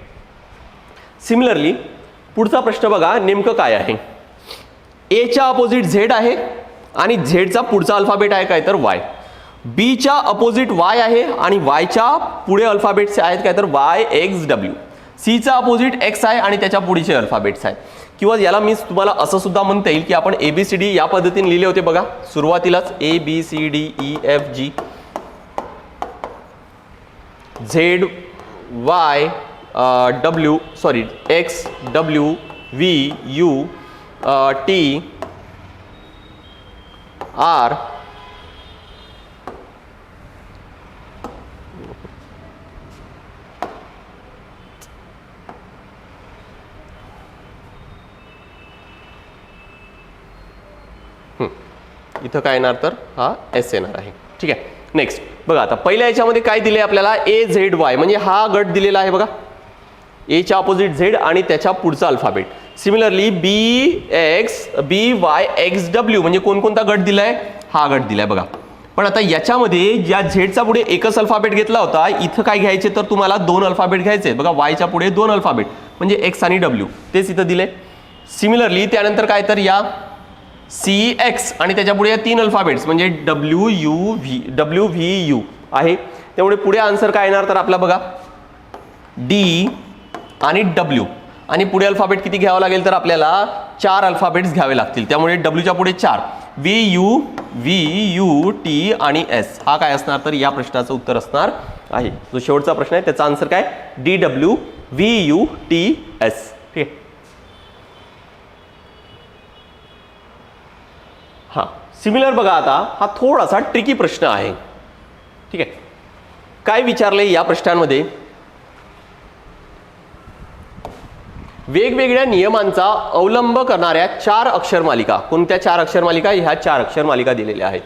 सिमिलरली पुढचा प्रश्न बघा नेमकं काय आहे. ए च्या अपोजिट झेड आहे आणि झेडचा पुढचा अल्फाबेट आहे काय तर वाय. बी च्या अपोजिट वाय आहे आणि वायच्या पुढे अल्फाबेट्स आहेत काय तर YXW. सी चा अपोजिट एक्स आहे आणि त्याच्या पुढचे अल्फाबेट्स आहेत. किंवा याला मी तुम्हाला असं सुद्धा म्हणता येईल की आपण ABCD या पद्धतीने लिहिले होते बघा सुरुवातीलाच ABCDEFG ZY W sorry XWVU TR इथं काय येणार तर हा S येणार आहे. ठीक आहे. नेक्स्ट बघा आता पहिल्या याच्यामध्ये काय दिले आपल्याला AZY म्हणजे हा गट दिलेला आहे बघा. ए च्या अपोजिट झेड आणि त्याच्या पुढचा अल्फाबेट. सिमिलरली BYXW म्हणजे कोणकोणता गट दिलाय? हा गट दिलाय बघा. पण आता याच्यामध्ये या झेडचा पुढे एकच अल्फाबेट घेतला होता. इथं काय घ्यायचे तर तुम्हाला 2 अल्फाबेट घ्यायचे बघा. वायच्या पुढे 2 अल्फाबेट म्हणजे एक्स आणि डब्ल्यू तेच इथं दिले. सिमिलरली त्यानंतर काय तर या CX आणि त्याच्या पुढे या 3 अल्फाबेट्स म्हणजे WVU आहे. त्यामुळे पुढे आन्सर काय येणार तर आपला बघा D आणि W आणि पुढे अल्फाबेट किती घ्यावं लागेल तर आपल्याला 4 अल्फाबेट्स घ्यावे लागतील. त्यामुळे W च्या पुढे 4 VUT आणि S. हा काय असणार तर या प्रश्नाचं उत्तर असणार आहे. जो शेवटचा प्रश्न आहे त्याचा आन्सर काय DWVUTS. ठीक आहे. हा सिमिलर बघा आता हा थोडासा ट्रिकी प्रश्न आहे. ठीक आहे. काय विचारले या प्रश्नांमध्ये वेगवेगळ्या नियमांचा अवलंब करणाऱ्या 4 अक्षर मालिका. कोणत्या 4 अक्षर मालिका? ह्या 4 अक्षर मालिका दिलेल्या आहेत.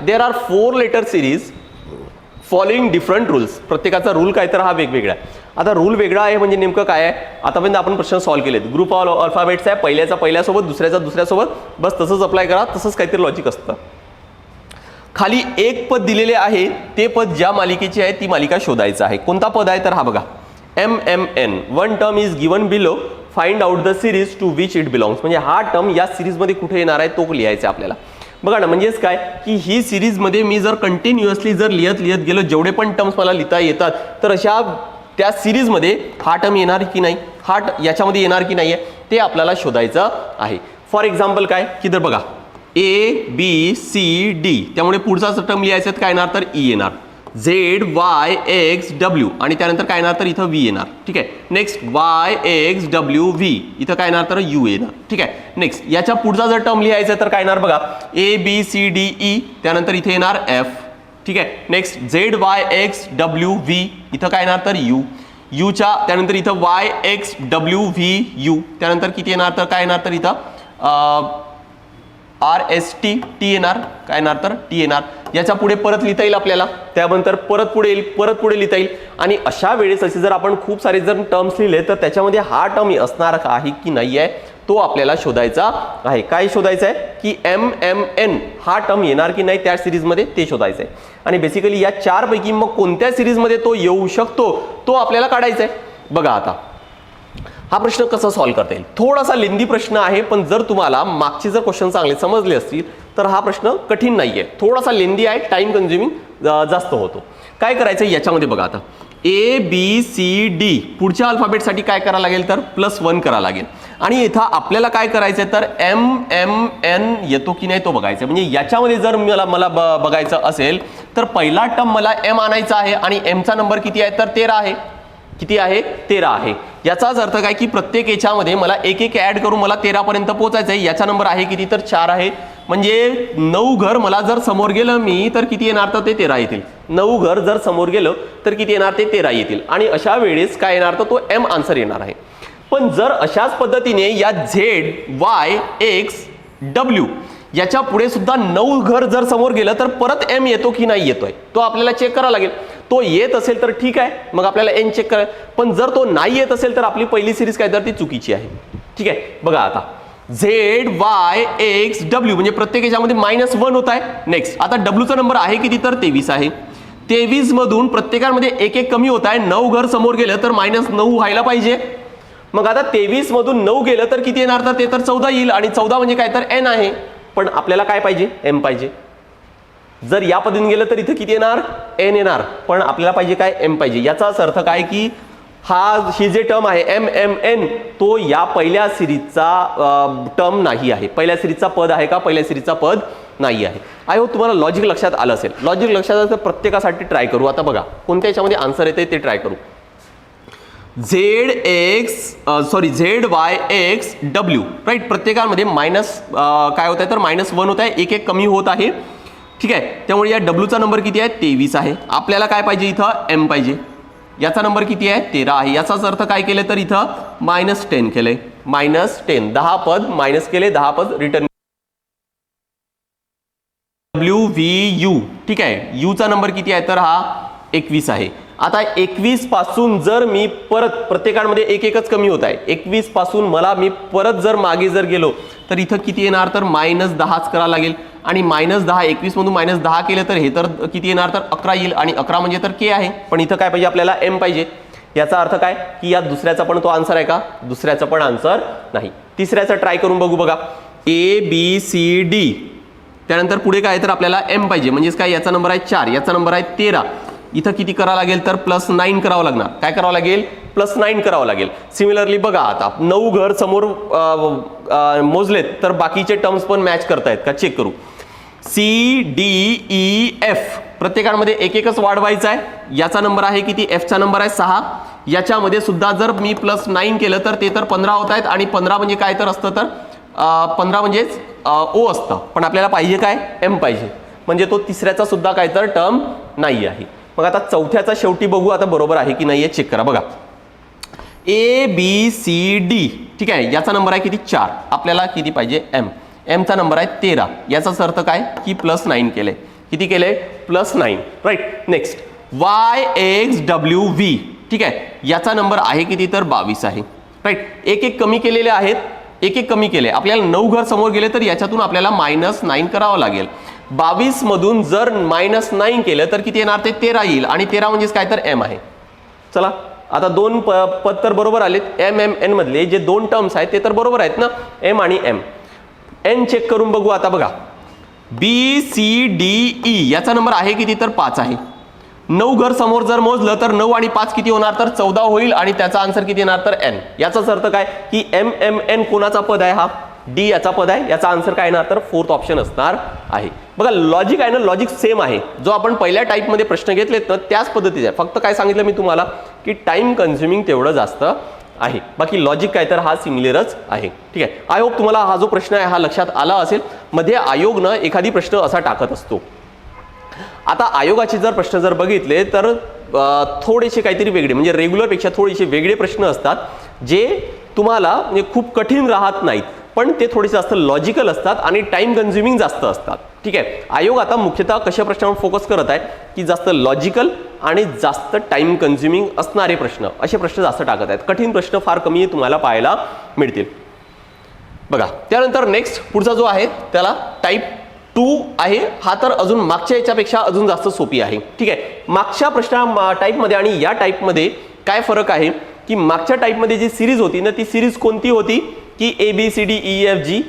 There are 4 letter series following different rules. प्रत्येकाचा रूल काय तर हा वेगवेगळा आहे. आता रूल वेगळा आहे म्हणजे नेमकं काय आहे? आतापर्यंत आपण प्रश्न सॉल्व्ह केलेत. ग्रुप ऑफ अल्फाबेट्स आहे. पहिल्याचा पहिल्यासोबत दुसऱ्याचा दुसऱ्यासोबत बस तसंच अप्लाय करा. तसंच काहीतरी लॉजिक असतं. खाली एक पद दिलेले आहे. ते पद ज्या मालिकेची आहे ती मालिका शोधायचं आहे. कोणता पद आहे तर हा बघा MMN. One term is given below. Find out the series to which it belongs. म्हणजे हा टर्म या सिरीजमध्ये कुठे येणार आहे तो लिहायचा आपल्याला. बघा ना म्हणजेच काय की ही सिरीजमध्ये मी जर कंटिन्युअसली जर लिहत गेलो जेवढे पण टर्म्स मला लिहिता येतात तर अशा त्या सिरीजमध्ये हा टर्म येणार की नाही, हा याच्यामध्ये येणार की नाही आहे ते आपल्याला शोधायचं आहे. फॉर एक्झाम्पल काय की तर बघा ABCD. त्यामुळे पुढचा टर्म लिहायचा काय येणार तर E येणार. ZYXW आणि त्यानंतर काय येणार तर इथं V येणार. ठीक आहे. नेक्स्ट YXWV इथं काय येणार तर U येणार. ठीक आहे. नेक्स्ट याच्या पुढचा जर टर्म लिहायचा तर काय येणार बघा ABCDE त्यानंतर इथे येणार F. ठीक आहे. नेक्स्ट ZYXWV इथं काय येणार तर U. च्या त्यानंतर इथं YXWVU त्यानंतर किती येणार तर काय येणार तर इथं RST T येणार. काय येणार तर T येणार. याच्या पुढे परत लिहिता येईल आपल्याला. त्यानंतर परत पुढे लिहिता येईल. आणि अशा वेळेस असे जर आपण खूप सारे जर टर्म्स लिहिले तर त्याच्यामध्ये हा टर्म असणार आहे की नाही आहे तो आपल्याला शोधायचा आहे. काय शोधायचं आहे की MMN हा टर्म येणार की नाही त्या सिरीजमध्ये ते शोधायचं आहे. आणि बेसिकली या चारपैकी मग कोणत्या सिरीजमध्ये तो येऊ शकतो तो आपल्याला काढायचा आहे. बघा आता हा प्रश्न कसा सॉल्व्ह करता येईल. थोडासा लेंदी प्रश्न आहे, पण जर तुम्हाला मागचे जर क्वेश्चन चांगले समजले असतील तर हा प्रश्न कठीण नाहीये. थोडासा लेंदी आहे, टाइम कन्झ्युमिंग जास्त होतो. काय करायचं याच्यामध्ये बघा आता ABCD पुढच्या अल्फाबेटसाठी काय करावं लागेल तर +1 करावं लागेल. आणि इथं आपल्याला काय करायचं तर MMN येतो की नाही तो बघायचं. म्हणजे याच्यामध्ये जर मला बघायचं असेल तर पहिला टर्म मला M आणायचा आहे आणि M चा नंबर किती आहे तर 13 आहे. किती आहे 13 आहे. याचाच अर्थ काय की प्रत्येक याच्यामध्ये मला एक एक ऍड करून मला 13 पर्यंत पोहोचायचं आहे. याचा नंबर आहे किती तर 4 आहे. म्हणजे 9 घर मला जर समोर गेलं मी तर किती येणार तर ते 13 येतील. 9 घर जर समोर गेलं तर किती येणार ते 13 येतील. आणि अशा वेळेस काय येणार तर तो M आन्सर येणार आहे. पण जर अशाच पद्धतीने या ZYXW याच्या पुढे सुद्धा 9 घर जर समोर गेलं तर परत M येतो की नाही येतोय तो आपल्याला चेक करावा लागेल. तो येत असेल तर ठीक आहे, मग आपल्याला N चेक करायचं. पण जर तो नाही येत असेल तर आपली पहिली सिरीज काय तर ती चुकीची आहे. ठीक आहे. बघा आता ZYXW म्हणजे प्रत्येक याच्यामध्ये -1 होत आहे. नेक्स्ट आता W चा नंबर आहे किती तर 23 आहे. 23 मधून प्रत्येकामध्ये एक एक कमी होत आहे. 9 घर समोर गेलं तर -9 व्हायला पाहिजे. मग आता 23 मधून 9 गेलं तर किती येणार तर ते तर 14 येईल. आणि 14 म्हणजे काय तर N आहे. पण आपल्याला काय पाहिजे M पाहिजे. जर या पद्धतीने गेलं तर इथे किती येणार N येणार. पण आपल्याला पाहिजे काय M पाहिजे. याचाच अर्थ काय की ही जे टर्म आहे MMN तो या पहिल्या सिरीजचा टर्म नाही आहे. पहिल्या सिरीजचा पद आहे का पहिल्या सिरीजचा पद नाही आहे. आय होप तुम्हाला लॉजिक लक्षात आलं असेल. लॉजिक लक्षात आलं तर प्रत्येकासाठी ट्राय करू. आता बघा कोणत्या याच्यामध्ये आन्सर येते ते ट्राय करू. ZYXW right. प्रत्येकामध्ये काय होत आहे तर -1 होत आहे. एक एक कमी होत आहे. ठीक आहे. त्यामुळे या W चा नंबर किती आहे 23 आहे. आपल्याला काय पाहिजे इथं M पाहिजे. याचा नंबर किती आहे 13 आहे. याचाच अर्थ काय केलं तर इथं -10 केलंय. -10 10 पद मायनस केले 10 पद रिटर्न WVU. ठीक आहे. U चा नंबर किती आहे तर हा 21 आहे. आता 21 पासून जर मी परत प्रत्येकामध्ये एक एकच कमी होत आहे. 21 पासून मी परत जर मागे जर गेलो तर इथं किती येणार तर -10च करावं लागेल. आणि -10 21 मधून -10 केलं तर हे तर किती येणार तर 11 येईल. आणि 11 म्हणजे तर K आहे. पण इथं काय पाहिजे आपल्याला M पाहिजे. याचा अर्थ काय की या दुसऱ्याचा पण तो आन्सर आहे का दुसऱ्याचा पण आन्सर नाही. तिसऱ्याचा ट्राय करून बघू. बघा ABCD त्यानंतर पुढे काय तर आपल्याला M पाहिजे. म्हणजेच काय याचा नंबर आहे 4 याचा नंबर आहे 13. इथं किती करावं लागेल तर +9 करावं लागणार. काय करावं लागेल +9 करावं लागेल. सिमिलरली बघा आता 9 घर समोर मोजलेत तर बाकीचे टर्म्स पण मॅच करतायत का चेक करू. CDEF प्रत्येकामध्ये एक एकच वाढवायचा आहे. याचा नंबर आहे किती F चा नंबर आहे 6. याच्यामध्ये सुद्धा जर मी +9 केलं तर ते तर 15 होत आहेत. आणि 15 म्हणजे काय तर असतं तर 15 म्हणजेच O असतं. पण आपल्याला पाहिजे काय M पाहिजे. म्हणजे तो तिसऱ्याचा सुद्धा काय तर टर्म नाही आहे. मग आता चौथ्याचा शेवटी बघू आता बरोबर आहे की नाही चेक करा. बघा ABCD ठीक आहे. याचा नंबर आहे किती 4. आपल्याला किती पाहिजे M. M चा नंबर आहे 13. याचाच अर्थ काय की +9 केले. किती केले +9 राईट. नेक्स्ट YXWV ठीक आहे. याचा नंबर आहे किती तर 22 आहे राईट. एक एक कमी केलेले आहेत. एक एक कमी केले. आपल्याला 9 घर समोर गेले तर याच्यातून आपल्याला -9 करावं लागेल. 22 मधून जर -9 केलं तर किती येणार ते 13 येईल. आणि 13 म्हणजेच काय तर M आहे. चला आता 2 पद तर बरोबर आलेत. MMN मधले जे 2 टर्म्स आहेत ते तर बरोबर आहेत ना M आणि M. N चेक करून बघू. आता बघा BCDE याचा नंबर आहे किती तर 5 आहे. 9 घर समोर जर मोजलं तर 9 आणि 5 किती होणार तर 14 होईल. आणि त्याचा आन्सर किती येणार तर N. याचाच अर्थ काय की MMN कोणाचा पद आहे हा D याचा पद आहे. याचा आन्सर काय येणार तर 4th ऑप्शन असणार आहे. बघा लॉजिक आहे ना लॉजिक सेम आहे. जो आपण पहिल्या टाईपमध्ये प्रश्न घेतलेत ना त्याच पद्धतीचे आहे. फक्त काय सांगितलं मी तुम्हाला की टाइम कन्झ्युमिंग तेवढं जास्त आहे. बाकी लॉजिक काय तर हा सिमिलरच आहे. ठीक आहे. आय होप तुम्हाला हा जो प्रश्न आहे हा लक्षात आला असेल. मध्ये आयोगनं एखादी प्रश्न असा टाकत असतो. आता आयोगाचे जर प्रश्न जर बघितले तर थोडेसे काहीतरी वेगळे म्हणजे रेग्युलरपेक्षा थोडेसे वेगळे प्रश्न असतात जे तुम्हाला म्हणजे खूप कठीण राहत नाहीत. पण ते थोडेसे जास्त लॉजिकल असतात आणि टाइम कन्झ्युमिंग जास्त असतात. ठीक आहे. आयोग आता मुख्यतः कशा प्रश्नावर फोकस करत आहे की जास्त लॉजिकल आणि जास्त टाइम कन्झ्युमिंग असणारे प्रश्न असे प्रश्न जास्त टाकत आहेत. कठीण प्रश्न फार कमी तुम्हाला पाहायला मिळतील. बघा त्यानंतर नेक्स्ट पुढचा जो आहे त्याला टाईप 2 आहे. हा तर अजून मागच्या याच्यापेक्षा अजून जास्त सोपी आहे. ठीक आहे, मागच्या प्रश्न टाईपमध्ये आणि या टाईपमध्ये काय फरक आहे की मागच्या टाईपमध्ये जी सिरीज होती ना ती सिरीज कोणती होती की ABCDEFG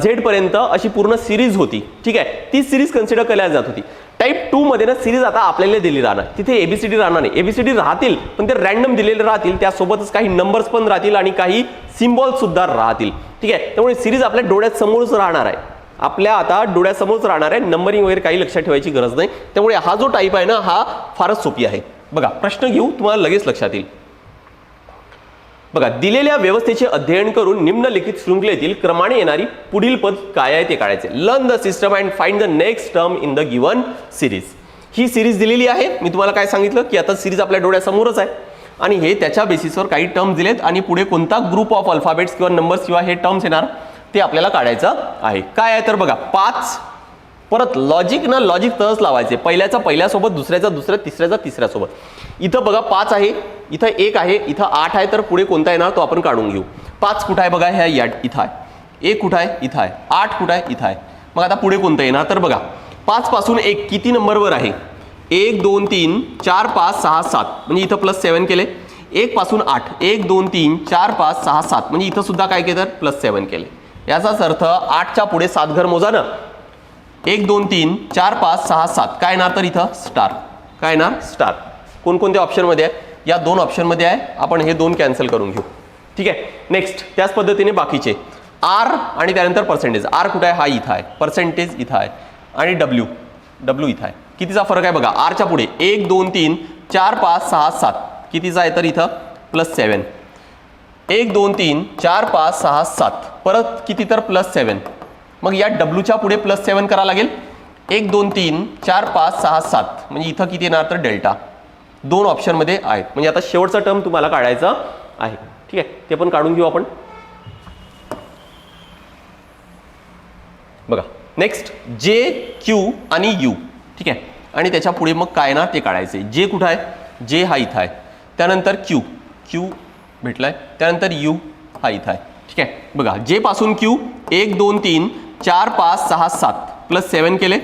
Z पर्यंत अशी पूर्ण सिरीज होती. ठीक आहे, ती सिरीज कन्सिडर केल्या जात होती. टाईप 2 मध्ये ना सिरीज आता आपल्याला दिली राहणार, तिथे ABCD राहणार नाही. ABCD राहतील पण ते रॅन्डम दिलेले राहतील, त्यासोबतच काही नंबर्स पण राहतील आणि काही सिम्बॉल सुद्धा राहतील. ठीक आहे, त्यामुळे सिरीज आपल्या डोळ्यासमोरच राहणार आहे, आपल्या आता डोळ्यासमोरच राहणार आहे. नंबरिंग वगैरे काही लक्षात ठेवायची गरज नाही. त्यामुळे हा जो टाईप आहे ना हा फारच सोपी आहे. बघा प्रश्न घेऊ, तुम्हाला लगेच लक्षात येईल. बघा, दिलेल्या व्यवस्थेचे अध्ययन करून निम्नलिखित शृंखलेतील क्रमाने येणारी पुढील पद काय आहे ते काढायचे. Learn the system and find the next term in the given series. He series दिलेली आहे. मी तुम्हाला काय सांगितलं की आता सिरीज आपल्या डोळ्यासमोरच आहे आणि हे त्याच्या बेसिसवर काही टर्म्स दिलेत आणि पुढे कोणता ग्रुप ऑफ अल्फाबेट्स किंवा नंबर्स किंवा हे टर्म्स येणार ते आपल्याला काढायचं आहे. काय आहे तर बघा 5 परत लॉजिक ना लॉजिक तसंच लावायचे. पहिल्याचा पहिल्यासोबत, दुसऱ्याचा दुसऱ्या, तिसऱ्याचा तिसऱ्यासोबत. इथं बघा 5 आहे, इथं 1 आहे, इथं 8 आहे, तर पुढे कोणता येणार तो आपण काढून घेऊ. 5 कुठं आहे बघा, ह्या इथं आहे. 1 कुठं आहे, इथं आहे. 8 कुठं आहे, इथं आहे. मग आता पुढे कोणतं येणार तर बघा 5 पासून 1 किती नंबरवर आहे. 1 2 3 4 5 6 7 म्हणजे इथं +7 केले. 1 पासून 8 1 2 3 4 5 6 7 म्हणजे इथं सुद्धा काय केलं तर +7 केले. याचाच अर्थ 8च्या पुढे 7 घर मोजा ना. 1 2 3 4 5 6 7 काय येणार तर इथं स्टार. काय येणार स्टार. कोणकोणत्या ऑप्शनमध्ये आहे, या 2 ऑप्शनमध्ये आहे. आपण हे 2 कॅन्सल करून घेऊ. ठीक आहे, नेक्स्ट त्याच पद्धतीने बाकीचे आर आणि त्यानंतर पर्सेंटेज. आर कुठे आहे, हा इथं आहे. पर्सेंटेज इथं आहे आणि डब्ल्यू इथं आहे. कितीचा फरक आहे बघा, आरच्या पुढे 1 2 3 4 5 6 7 कितीचा आहे तर इथं +7. 1 2 3 4 5 6 7 परत किती तर +7. मग या डब्ल्यूच्या पुढे +7 करा लागेल. 1 2 3 4 5 6 7 म्हणजे इथं किती येणार तर डेल्टा. 2 ऑप्शनमध्ये आहेत. म्हणजे आता शेवटचा टर्म तुम्हाला काढायचा आहे. ठीक आहे, ते पण काढून घेऊ आपण. बघा नेक्स्ट जे क्यू आणि यू. ठीक आहे, आणि त्याच्या पुढे मग काय येणार ते काढायचे. जे कुठं आहे, जे हा इथं आहे. त्यानंतर क्यू भेटलाय. त्यानंतर यू हा इथं आहे. ठीक आहे, बघा जे पासून क्यू 1 2 3 4 5 6 7 +7 केले.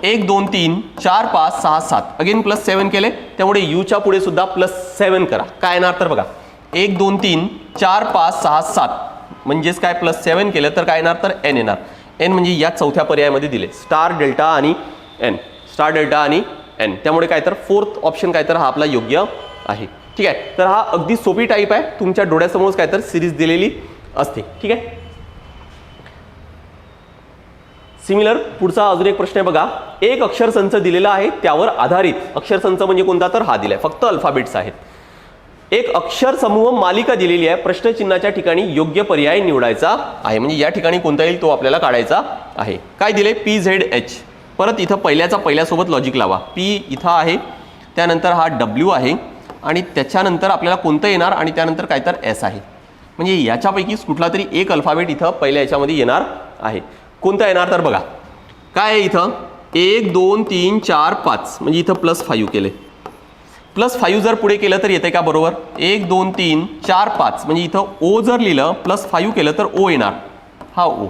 1 2 3 4 5 6 7 अगेन +7 केले. त्यामुळे यूच्या पुढे सुद्धा +7 करा. काय येणार तर बघा 1 2 3 4 5 6 7 म्हणजेच काय +7 केलं तर काय येणार तर एन येणार. एन म्हणजे या चौथ्या पर्यायामध्ये दिले स्टार डेल्टा आणि एन. स्टार डेल्टा आणि एन. त्यामुळे काय तर 4th ऑप्शन काय तर हा आपला योग्य आहे. ठीक आहे, तर हा अगदी सोपी टाईप आहे. तुमच्या डोळ्यासमोर काय तर सिरीज दिलेली असते. ठीक आहे, सिमिलर पुढचा अजून एक प्रश्न आहे बघा. एक अक्षरसंच दिलेला आहे, त्यावर आधारित अक्षरसंच म्हणजे कोणता तर हा दिलाय, फक्त अल्फाबेट्स आहेत. एक अक्षर समूह मालिका दिलेली आहे. प्रश्नचिन्हाच्या ठिकाणी योग्य पर्याय निवडायचा आहे. म्हणजे या ठिकाणी कोणता येईल तो आपल्याला काढायचा आहे. काय दिले PZH. परत इथं पहिल्याचा पहिल्यासोबत लॉजिक लावा. P इथं आहे, त्यानंतर हा W आहे आणि त्याच्यानंतर आपल्याला कोणतं येणार आणि त्यानंतर काय तर S आहे. म्हणजे याच्यापैकीच कुठला तरी एक अल्फाबेट इथं पहिल्या याच्यामध्ये येणार आहे. कोणता येणार तर बघा काय आहे इथं 1 2 3 4 5 म्हणजे इथं +5 केले. +5 जर पुढे केलं तर येते का बरोबर. 1 2 3 4 5 म्हणजे इथं O जर लिहिलं +5 केलं तर O येणार. हा O.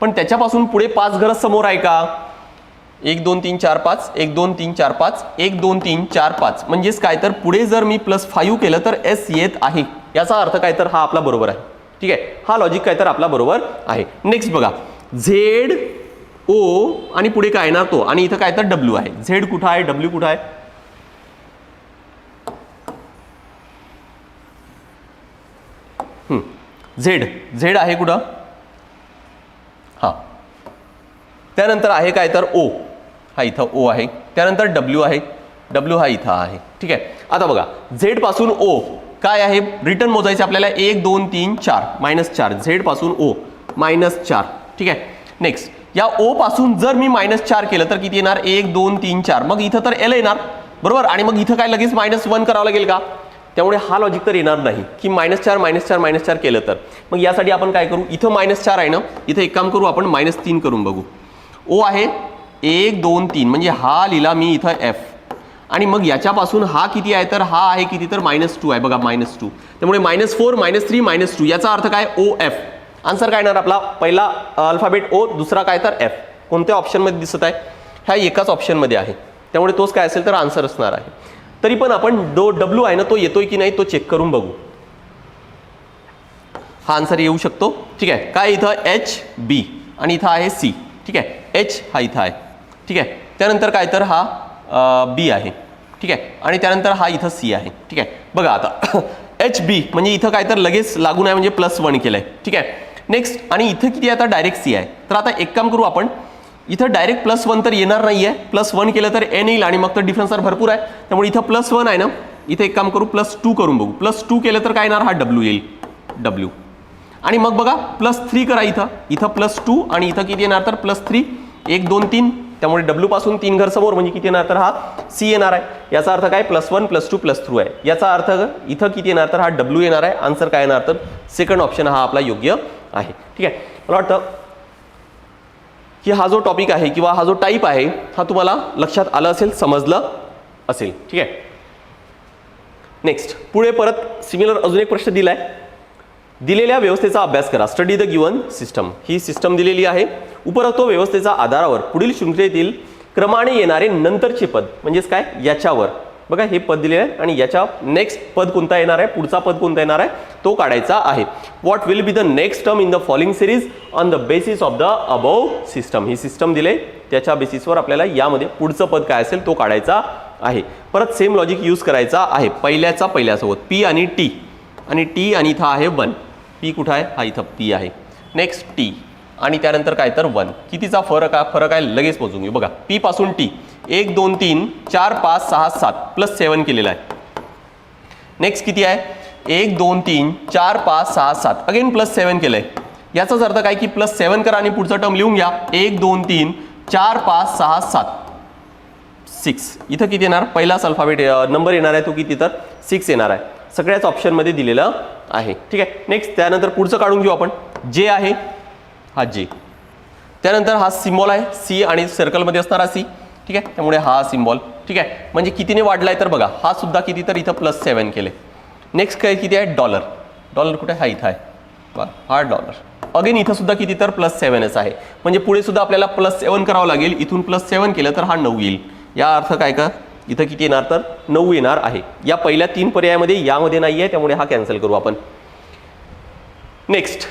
पण त्याच्यापासून पुढे 5 घर समोर आहे का. 1 2 3 4 5 1 2 3 4 5 1 2 3 4 5 म्हणजेच काय तर पुढे जर मी +5 केलं तर S येत आहे. याचा अर्थ काय तर हा आपला बरोबर आहे. ठीक आहे, हा लॉजिक काय तर आपला बरोबर आहे. नेक्स्ट बघा ZO आणि पुढे काय येणार तो आणि इथं काय तर W आहे. Z कुठं आहे, W कुठं आहे. Z आहे कुठं हा. त्यानंतर आहे काय तर O. हा इथं O आहे. त्यानंतर W आहे. W हा इथं आहे. ठीक आहे, आता बघा Z पासून O काय आहे रिटर्न मोजायचे आपल्याला. 1 2 3 4 -4 Z पासून O -4. ठीक आहे, नेक्स्ट या O पासून जर मी -4 केलं तर किती येणार 1 2 3 4 मग इथं तर L येणार बरोबर. आणि मग इथं काय लगेच -1 करावं लागेल का. त्यामुळे हा लॉजिक तर येणार नाही की -4 केलं तर. मग यासाठी आपण काय करू, इथं -4 आहे ना, इथं एक काम करू आपण -3 करून बघू. O आहे 1 2 3 म्हणजे हा लिहिला मी इथं F आणि मग याच्यापासून हा किती आहे तर हा आहे किती तर -2 आहे बघा -2. त्यामुळे -4 -3 -2 याचा अर्थ काय OF. आन्सर काय येणार आपला? पहिला अल्फाबेट ओ, दुसरा काय तर एफ. कोणत्या ऑप्शनमध्ये दिसत आहे? ह्या एकाच ऑप्शनमध्ये आहे, त्यामुळे तोच काय असेल तर आन्सर असणार आहे. तरी पण आपण डब्ल्यू आहे ना तो येतोय की नाही तो चेक करून बघू. हा आन्सर येऊ शकतो. ठीक आहे. काय इथं एच बी आणि इथं आहे सी. ठीक आहे. एच हा इथं आहे. ठीक आहे. त्यानंतर काय तर हा बी आहे. ठीक आहे. आणि त्यानंतर हा इथं सी आहे. ठीक आहे. बघा आता एच बी म्हणजे इथं काय तर लगेच लागून आहे म्हणजे +1 केलंय. ठीक आहे. नेक्स्ट आणि इथं किती आता डायरेक्ट सी आहे. तर आता एक काम करू आपण, इथं डायरेक्ट +1 तर येणार नाही आहे. +1 केलं तर एन येईल आणि मग तर डिफरन्स तर भरपूर आहे. त्यामुळे इथं +1 आहे ना, इथं एक काम करू +2 करून बघू. +2 केलं तर काय येणार? हा डब्ल्यू येईल. डब्ल्यू. आणि मग बघा +3 करा इथं. इथं +2 आणि इथं किती येणार तर +3. 1 2 3. त्यामुळे डब्ल्यू पासून 3 घर समोर म्हणजे किती येणार तर हा सी येणार आहे. याचा अर्थ काय? +1 +2 +3 आहे. याचा अर्थ इथं किती येणार तर हा डब्ल्यू येणार आहे. आन्सर काय येणार तर सेकंड ऑप्शन हा आपला योग्य आहे. ठीक आहे. मला वाटतं की हा जो टॉपिक आहे किंवा हा जो टाईप आहे हा तुम्हाला लक्षात आलं असेल, समजलं असेल. ठीक आहे. नेक्स्ट पुढे परत सिमिलर अजून एक प्रश्न दिलाय. दिलेल्या व्यवस्थेचा अभ्यास करा. Study the given system. He system दिलेली आहे. उपरोक्त व्यवस्थेच्या आधारावर पुढील शृंखलेतील क्रमाने येणारे नंतरचे पद म्हणजेच काय याच्यावर बघा हे पद दिले आहे आणि याच्या नेक्स्ट पद कोणता येणार आहे, पुढचा पद कोणता येणार आहे तो काढायचा आहे. What will be the next term in the following series on the basis of the above system. He system दिले त्याच्या बेसिसवर आपल्याला यामध्ये पुढचं पद काय असेल तो काढायचा आहे. परत सेम लॉजिक यूज करायचा आहे. पहिल्यासोबत पी आणि टी आणि इथं आहे 1. पी कुठं आहे? हा इथं पी आहे. नेक्स्ट टी आणि त्यानंतर काय तर 1. कितीचा फरक आहे लगेच मोजून घेऊ. बघा पी पासून टी 1 2 3 4 5 6 7 +7 केलेला आहे. नेक्स्ट किती आहे? 1 2 3 4 5 6 7 अगेन +7 केलंय. याचाच अर्थ काय की +7 करा आणि पुढचा टर्म लिहून घ्या. 1 2 3 4 5 6 7 6. इथं किती येणार? पहिलाच अल्फाबेट नंबर येणार आहे तो किती तर 6 येणार आहे. सगळ्याच ऑप्शनमध्ये दिलेलं आहे. ठीक आहे. नेक्स्ट त्यानंतर पुढचं काढून घेऊ आपण. जे आहे हा जे. त्यानंतर हा सिम्बॉल आहे सी आणि सर्कलमध्ये असणारा सी. ठीक आहे. त्यामुळे हा सिम्बॉल. ठीक आहे. म्हणजे कितीने वाढलाय तर बघा हा सुद्धा किती तर इथं +7 केले. नेक्स्ट काय किती आहे? डॉलर. डॉलर कुठे? हा इथं आहे. बघा हा डॉलर. अगेन इथं सुद्धा किती तर +7च आहे. म्हणजे पुढे सुद्धा आपल्याला +7 करावं लागेल. इथून +7 केलं तर हा 9 येईल. या अर्थ काय का इथं किती येणार तर 9 येणार आहे. या पहिल्या 3 पर्यायामध्ये यामध्ये नाही आहे त्यामुळे हा कॅन्सल करू आपण. नेक्स्ट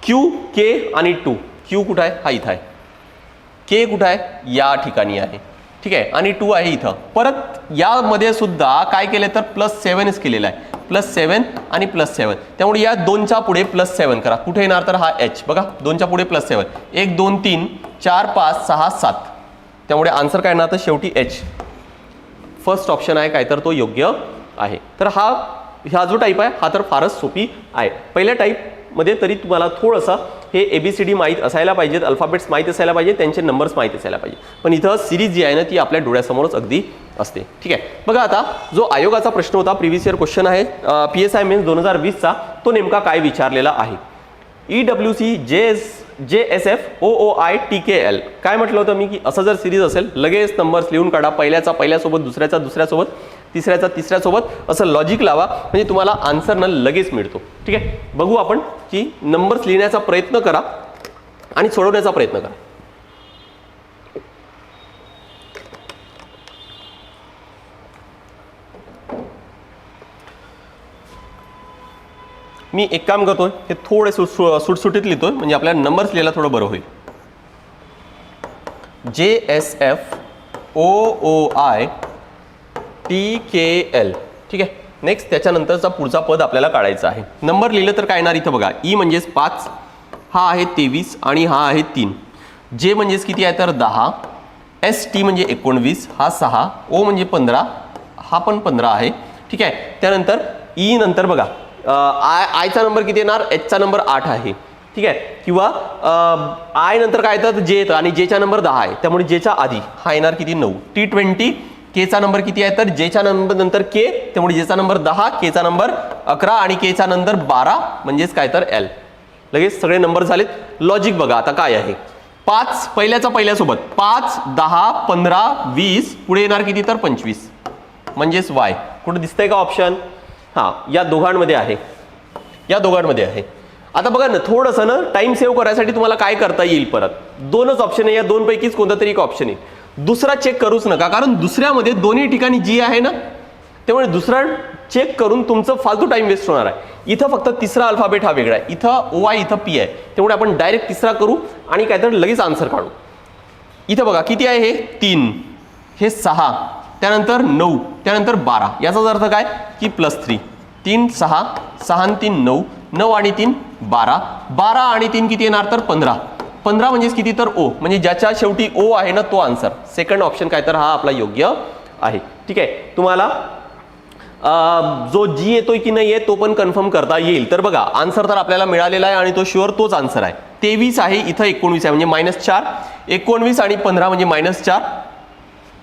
क्यू के आणि 2. क्यू कुठं आहे? हा इथं आहे. के कुठं आहे? या ठिकाणी आहे. ठीक आहे. आणि 2 आहे इथं. परत यामध्ये सुद्धा काय केले तर +7च केलेला आहे. +7 आणि +7. त्यामुळे या 2च्या पुढे +7 करा. कुठे येणार तर हा एच. बघा 2च्या पुढे +7. 1 2 3 4 5 6 7. त्यामुळे आन्सर काय येणार तर शेवटी एच. फर्स्ट ऑप्शन आहे काय तर तो योग्य आहे. तर हा जो टाईप आहे हा तर फारच सोपी आहे. पहिल्या टाईपमध्ये तरी तुम्हाला थोडंसं हे ABCD माहीत असायला पाहिजेत, अल्फाबेट्स माहीत असायला पाहिजे, त्यांचे नंबर्स माहीत असायला पाहिजे. पण इथं सिरीज जी आहे ना ती आपल्या डोळ्यासमोरच अगदी असते. ठीक आहे. बघा आता जो आयोगाचा प्रश्न होता प्रिव्हियस इयर क्वेश्चन आहे PSI मेन्स 2020चा तो नेमका काय विचारलेला आहे. EWC JSF OOI TKL. काय म्हटलं होतं मी की असं जर सिरीज असेल लगेच नंबर्स लिहून काढा. पहिल्यासोबत दुसऱ्याचा दुसऱ्यासोबत तिसऱ्यासोबत असं लॉजिक लावा म्हणजे तुम्हाला आन्सर न लगेच मिळतो. ठीक आहे. बघू आपण की नंबर्स लिहिण्याचा प्रयत्न करा आणि सोडवण्याचा प्रयत्न करा. मी एक काम करतोय हे थोडे सुटसुटीत लिहितोय म्हणजे आपल्याला नंबर्स लिहायला थोडं बरं होईल. JSF OOI TKL. ठीक आहे. नेक्स्ट त्याच्यानंतरचा पुढचा पद आपल्याला काढायचा आहे. नंबर लिहिलं तर काय येणार इथं बघा. ई म्हणजेच 5, हा आहे 23 आणि हा आहे 3. जे म्हणजेच किती आहे तर 10. ST म्हणजे 19, हा 6. O म्हणजे 15, हा पण 15 आहे. ठीक आहे. त्यानंतर ई नंतर बघा आयचा नंबर किती येणार? एचचा नंबर 8 आहे. ठीक आहे. किंवा आय नंतर काय येतं जे येतं आणि जेचा नंबर 10 आहे त्यामुळे जेच्या आधी हा येणार किती 9. T20. केचा नंबर किती आहे तर जेच्या नंबर नंतर के त्यामुळे जेचा नंबर 10, केचा नंबर 11 आणि केचा नंतर 12 म्हणजेच काय तर L. लगेच सगळे नंबर झालेत. लॉजिक बघा आता काय आहे. 5 पहिल्यासोबत 5 10 15 20 पुढे येणार किती तर 25 म्हणजेच Y. कुठे दिसतंय का ऑप्शन? हां या दोघांमध्ये आहे. आता बघा ना, थोडंसं ना टाइम सेव्ह करायसाठी तुम्हाला काय करता येईल, परत दोनच ऑप्शन आहे, या दोनपैकीच कोणता तरी एक ऑप्शन आहे. दुसरा चेक करूच नका, कारण दुसऱ्यामध्ये दोन्ही ठिकाणी जी आहे ना, त्यामुळे दुसरा चेक करून तुमचं फालतू टाइम वेस्ट होणार आहे. इथं फक्त तिसरा अल्फाबेट हा वेगळा आहे, इथं ओ आहे, इथं पी आहे, त्यामुळे आपण डायरेक्ट तिसरा करू आणि काहीतरी लगेच आन्सर काढू. इथं बघा किती आहे, हे 3, हे 6, त्यानंतर 9, त्यानंतर 12. याचा अर्थ काय की +3. 3 6, 6 आणि 3 9, 9 आणि 3 12, 12 आणि 3 किती येणार तर 15. 15 म्हणजेच किती तर ओ, म्हणजे ज्याच्या शेवटी ओ आहे ना तो आन्सर. सेकंड ऑप्शन काय तर हा आपला योग्य आहे. ठीक आहे, तुम्हाला जो जी येतोय की नाही आहे तो पण कन्फर्म करता येईल. तर बघा आन्सर तर आपल्याला मिळालेला आहे आणि तो शुअर तोच आन्सर आहे. 23 आहे, इथं 19 आहे म्हणजे -4. 19 आणि 15 म्हणजे -4.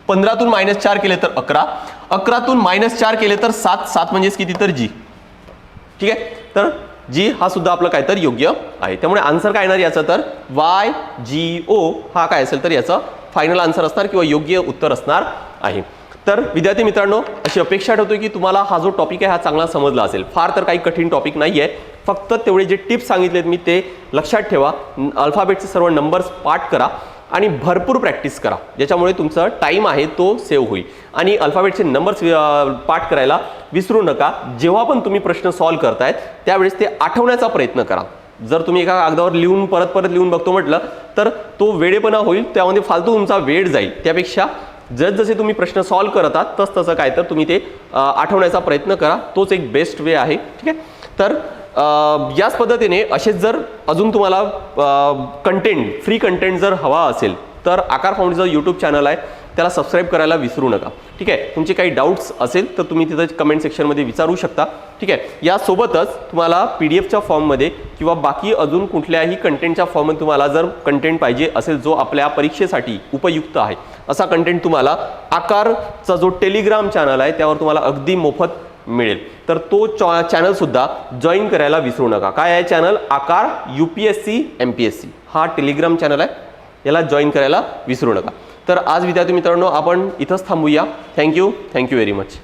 15तून -4 केले तर 11. 11तून -4 केले तर 7. 7 म्हणजेच किती तर जी. ठीक आहे, तर जी हा सुद्धा आपलं काय तर योग्य आहे. त्यामुळे आन्सर काय येणार याचं तर YGO हा काय असेल तर याचं फायनल आन्सर असणार किंवा योग्य उत्तर असणार आहे. तर विद्यार्थी मित्रांनो, अशी अपेक्षा ठेवतो की तुम्हाला हा जो टॉपिक आहे हा चांगला समजला असेल. फार तर काही कठीण टॉपिक नाही आहे, फक्त तेवढे जे टिप्स सांगितलेत मी ते लक्षात ठेवा. अल्फाबेटचे सर्व नंबर्स पाठ करा आणि भरपूर प्रॅक्टिस करा, ज्याच्यामुळे तुमचा टाईम आहे तो सेव्ह होईल. आणि अल्फाबेटचे नंबर्स पाठ करायला विसरू नका. जेव्हा पण तुम्ही प्रश्न सॉल्व्ह करतायत त्यावेळेस ते आठवण्याचा प्रयत्न करा. जर तुम्ही एका कागदावर लिहून परत परत लिहून बघतो म्हटलं तर तो वेळेपणा होईल, त्यामध्ये फालतू तुमचा वेळ जाईल. त्यापेक्षा जसे तुम्ही प्रश्न सॉल्व्ह करत आहात तसं काय तर तुम्ही ते आठवण्याचा प्रयत्न करा. तोच एक बेस्ट वे आहे. ठीक आहे, तर याच पद्धतीने असेच जर अजून तुम्हाला कंटेंट, फ्री कंटेंट जर हवा असेल तर आकार फाउंडेशनचं यूट्यूब चॅनल आहे, त्याला सबस्क्राईब करायला विसरू नका. ठीक आहे, तुमचे काही डाऊट्स असेल तर तुम्ही तिथं कमेंट सेक्शनमध्ये विचारू शकता. ठीक आहे, यासोबतच तुम्हाला PDF फॉर्ममध्ये किंवा बाकी अजून कुठल्याही कंटेंटच्या फॉर्ममध्ये तुम्हाला जर कंटेंट पाहिजे असेल जो आपल्या परीक्षेसाठी उपयुक्त आहे असा कंटेंट तुम्हाला आकारचा जो टेलिग्राम चॅनल आहे त्यावर तुम्हाला अगदी मोफत मिळेल. तर तो चॅनल सुद्धा जॉईन करायला विसरू नका. काय आहे चॅनल? आकार UPSC MPSC हा टेलिग्राम चॅनल आहे, याला जॉईन करायला विसरू नका. तर आज विद्यार्थी मित्रांनो आपण इथंच थांबूया. Thank you very much.